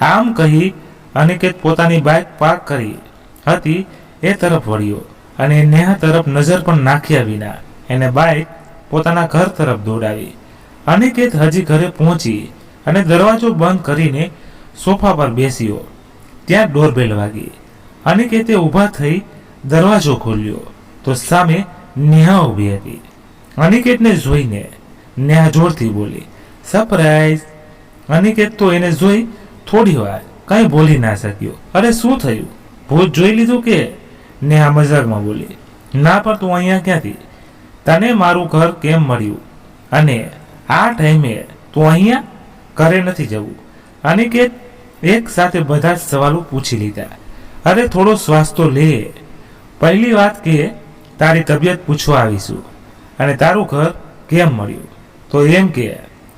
Speaker 1: આમ કહી અનિકેત પોતાની બાઇક પાર્ક કરી હતી એ તરફ વળ્યો અને નેહા તરફ નજર પણ નાખ્યા વિના એને બાઇક પોતાના ઘર તરફ દોડાવી. અનિકેત હજી ઘરે પહોંચી અને દરવાજો બંધ કરીને સોફા પર બેસ્યો. ત્યાં ડોરબેલ વાગી. અનિકેતે ઊભા થઈ દરવાજો ખોલ્યો તો સામે નેહા ઊભી હતી. અનિકેતને જોઈને નેહા જોરથી બોલી, સરપ્રાઈઝ. અનિકેત તો એને જોઈ થોડી વાર કંઈ બોલી ના શક્યો. અરે શું થયું, ભૂત જોઈ લીધું કે? નેહા મજાકમાં બોલી, ના પણ તું અહીંયા ક્યાંથી? તને મારું ઘર કેમ મળ્યું અને આ ટાઈમે તું અહીંયા? ઘરે નથી જવું. અનિકેત એક સાથે બધા જ સવાલો પૂછી લીધા. અરે થોડો શ્વાસ તો લે. પહેલી વાત કે તારી તબિયત પૂછવા આવીશું અને તારું ઘર કેમ મળ્યું, તો એમ કે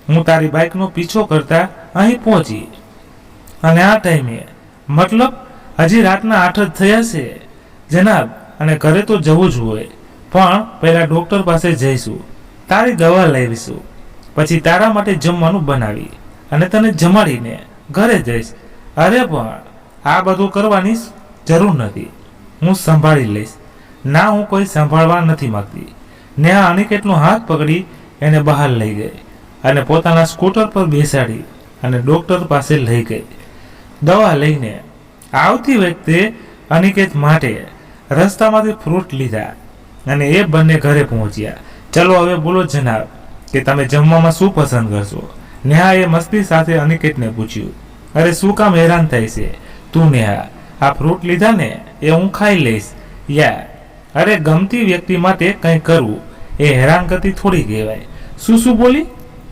Speaker 1: હું તારી બાઇકનો પીછો કરતા અહીં પહોંચી અને આ ટાઈમે, મતલબ હજી રાતના 8 જ થયા છે જનાબ, અને ઘરે તો જવું જ હોય, પણ પહેલા ડોક્ટર પાસે જઈશું, તારી દવા લાવીશું, પછી તારા માટે જમવાનું બનાવી અને તને જમાડીને ઘરે જઈશ. અરે પણ આ બધું કરવાની જરૂર નથી, હું સંભાળી લઈશ. ના, હું કોઈ સંભાળવા નથી માંગતી. નેહા અનિકેતનો હાથ પકડી એને બહાર લઈ ગઈ અને પોતાના સ્કૂટર પર બેસાડી અને ડોક્ટર પાસે લઈ ગઈ. દવા લઈને આવતી વખતે અનિકેત માટે રસ્તામાંથી ફ્રૂટ લીધા અને એ બંને ઘરે પહોંચ્યા. ચલો હવે બોલો જનાબ કે તમે જમવામાં શું પસંદ કરશો? નેહાએ મસ્તી સાથે અનિકેતને પૂછ્યું. અરે શું કામ હેરાન થાય છે તું નેહા? આ ફ્રૂટ લીધા ને એ હું ખાઈ લઈશ યાર. અરે ગમતી વ્યક્તિ માટે કંઈ કરવું એ હેરાનગતિ થોડી કહેવાય. શું બોલી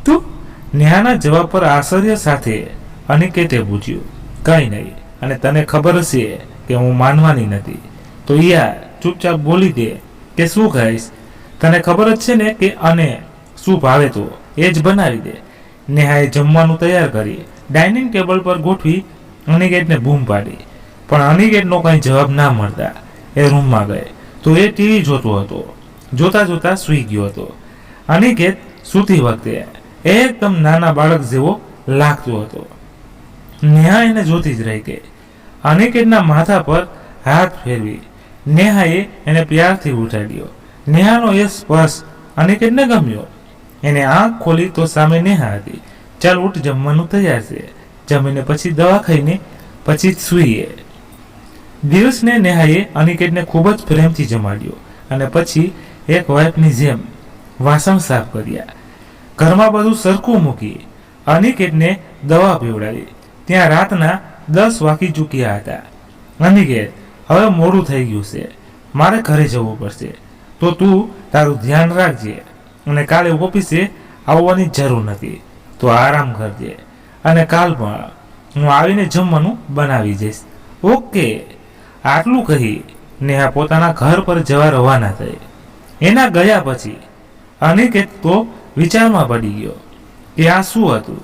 Speaker 1: તું? નેહાના જવાબ પર આશ્ચર્ય સાથે અનિકેતે પૂછ્યું. કંઈ નહીં, અને તને ખબર છે કે હું માનવાની નથી, તો યાર ચૂપચાપ બોલી દે કે શું ખાઈશ. તને ખબર જ છે ને કે અને શું ભાવે તો એ જ બનાવી દે. નેહાએ જમવાનું તૈયાર કરી ડાઇનિંગ ટેબલ પર ગોઠવી અનિકેતને બૂમ પાડી, પણ અનિકેતનો કંઈ જવાબ ના મળતા એ રૂમમાં ગઈ તો એ ટીવી જોતો હતો. જોતા જોતા સૂઈ ગયો હતો. અનિકેત સૂતી વખતે એકદમ નાના બાળક જેવો લાગતો હતો. નેહા એને જોતી જ રહી ગઈ. અનિકેતના માથા પર હાથ ફેરવી નેહાએ એને પ્યારથી ઉઠાડ્યો. નેહાનો એ સ્પર્શ અનિકેતને ગમ્યો. એને આંખ ખોલી તો સામે નેહા હતી. ચાલ ઉઠ, જમવાનું તૈયાર છે. જમીને પછી દવા ખાઈને પછી જ સૂઈએ. દિવસને નેહાએ અનિકેતને ખૂબ જ પ્રેમથી જમાડ્યો અને પછી એક વાઇફની જેમ વાસણ સાફ કર્યા. ઘરમાં બધું સરખું મૂકી અનિકેતને દવા પીવડાવી. ત્યાં રાતના 10 વાગી ચૂક્યા હતા. અનિકેત, હવે મોડું થઈ ગયું છે, મારે ઘરે જવું પડશે, તો તું તારું ધ્યાન રાખજે. અને કાલે ઓફિસે આવવાની જરૂર નથી, તો આરામ કરજે, અને કાલ પણ હું આવીને જમવાનું બનાવી જઈશ. ઓકે. આટલું કહી નેહા પોતાના ઘર પર જવા રવાના થઈ. એના ગયા પછી અનિકેત તો વિચારમાં પડી ગયો કે આ શું હતું.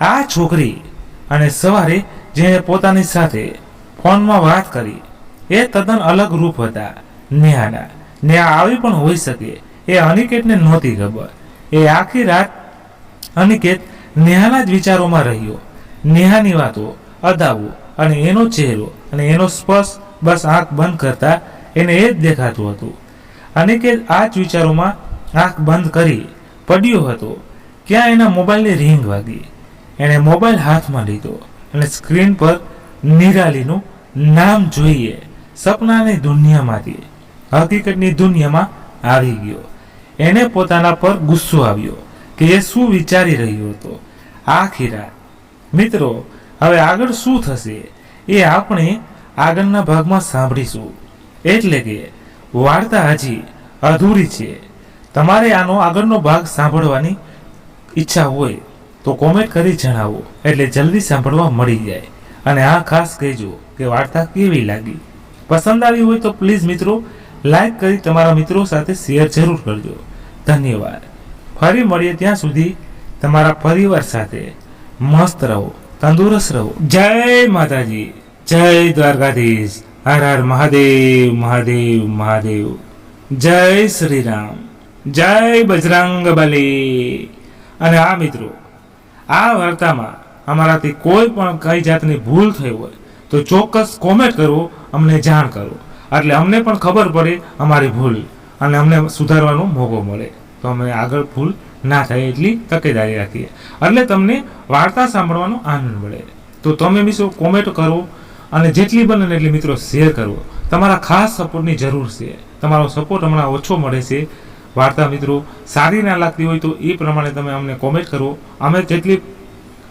Speaker 1: આ છોકરી અને સવારે જેણે પોતાની સાથે ફોનમાં વાત કરી એ તદ્દન અલગ રૂપ હતા નેહાના. નેહા આવી પણ હોઈ શકે એ અનિકેતને નહોતી ખબર. એ આખી રાત અનિકેત નેહાના જ વિચારોમાં રહ્યો. નેહાની વાતો, અદાઓ અને એનો ચહેરો અને એનો સ્પર્શ, બસ આંખ બંધ કરતા એને એ જ દેખાતું હતું. અનિકેત આ જ વિચારોમાં આંખ બંધ કરી પડ્યો હતો. ક્યાં એના મોબાઈલની રિંગ વાગી. એણે મોબાઈલ હાથમાં લીધો અને સ્ક્રીન પર નિરાલીનું નામ જોઈએ સપનાની દુનિયામાંથી હકીકતની દુનિયામાં આવી ગયો. એને પોતાના પર ગુસ્સો આવ્યો કે એ શું વિચારી રહ્યો હતો આખી રાત. મિત્રો, હવે આગળ શું થશે એ આપણે આગળના ભાગમાં સાંભળીશું. એટલે કે વાર્તા હજી અધૂરી છે. તમારે આનો આગળનો ભાગ સાંભળવાની ઈચ્છા હોય તો કોમેન્ટ કરી જણાવો, એટલે જલ્દી સાંભળવા મળી જાય. અને આ ખાસ કહેજો કે વાર્તા કેવી લાગી. પસંદ આવી હોય તો પ્લીઝ મિત્રો લાઈક કરી તમારા મિત્રો સાથે શેર જરૂર કરજો. ધન્યવાદ. ફરી મળીએ ત્યાં સુધી તમારા પરિવાર સાથે મસ્ત રહો, તંદુરસ્ત રહો. જય માતાજી, જય દ્વારકાધીશ, હર હર મહાદેવ મહાદેવ મહાદેવ. જય શ્રી રામ, જય બજરંગ બલી. અને આ મિત્રો, આ વાર્તામાં અમારાથી કોઈ પણ કઈ જાતની ભૂલ થઈ હોય તો ચોક્કસ કોમેન્ટ કરો, અમને જાણ કરો, એટલે અમને પણ ખબર પડે અમારી ભૂલ, અને અમને સુધારવાનો મોકો મળે, તો અમે આગળ ભૂલ ના થાય એટલી તકેદારી રાખીએ, એટલે તમને વાર્તા સાંભળવાનો આનંદ મળે. તો તમે મિત્રો કોમેન્ટ કરો અને જેટલી બને એટલી મિત્રો શેર કરો. તમારા ખાસ સપોર્ટની જરૂર છે. તમારો સપોર્ટ હમણાં ઓછો મળે છે. વાર્તા મિત્રો સારી ના લાગતી હોય તો એ પ્રમાણે તમે અમને કોમેન્ટ કરો. અમે જેટલી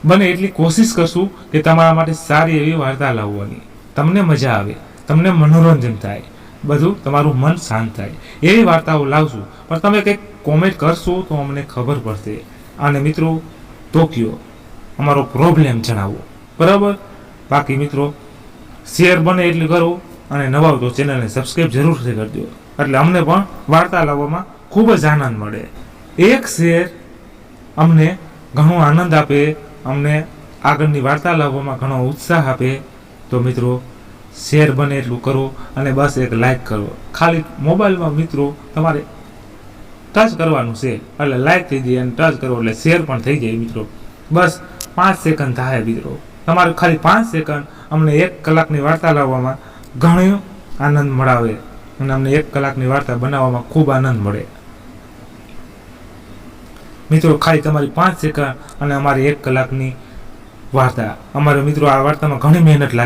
Speaker 1: બને એટલી કોશિશ કરશું કે તમારા માટે સારી એવી વાર્તા લાવવાની, તમને મજા આવે, તમને મનોરંજન થાય, બધું તમારું મન શાંત થાય એવી વાર્તાઓ લાવશું. પણ તમે કંઈક કોમેન્ટ કરશો તો અમને ખબર પડશે. અને મિત્રો તો કયો અમારો પ્રોબ્લેમ જણાવો, બરાબર? બાકી મિત્રો શેર બને એટલું કરો, અને નવા હોય તો ચેનલને સબસ્ક્રાઈબ જરૂરથી કરજો, એટલે અમને પણ વાર્તા લાવવામાં ખૂબ જ આનંદ મળે. એક શેર અમને ઘણો આનંદ આપે, અમને આગળની વાર્તા લાવવામાં ઘણો ઉત્સાહ આપે. તો મિત્રો શેર બને એટલું કરો, અને બસ એક લાઈક કરો. ખાલી મોબાઈલમાં મિત્રો તમારે ટચ કરવાનું છે, એટલે લાઈક થઈ જાય, અને ટચ કરો એટલે શેર પણ થઈ જાય મિત્રો. બસ 5 સેકન્ડ થાય મિત્રો. તમારે ખાલી 5 સેકન્ડ અમને 1 કલાકની વાર્તા લાવવામાં ઘણો આનંદ મળાવે, અને અમને 1 કલાકની વાર્તા બનાવવામાં ખૂબ આનંદ મળે. મિત્રો ખાલી તમારી 5 સેકન્ડ અને અમારી 1 કલાકની વાર્તા. અમારે મિત્રો આ વાર્તામાં ઘણી મહેનત લાગે.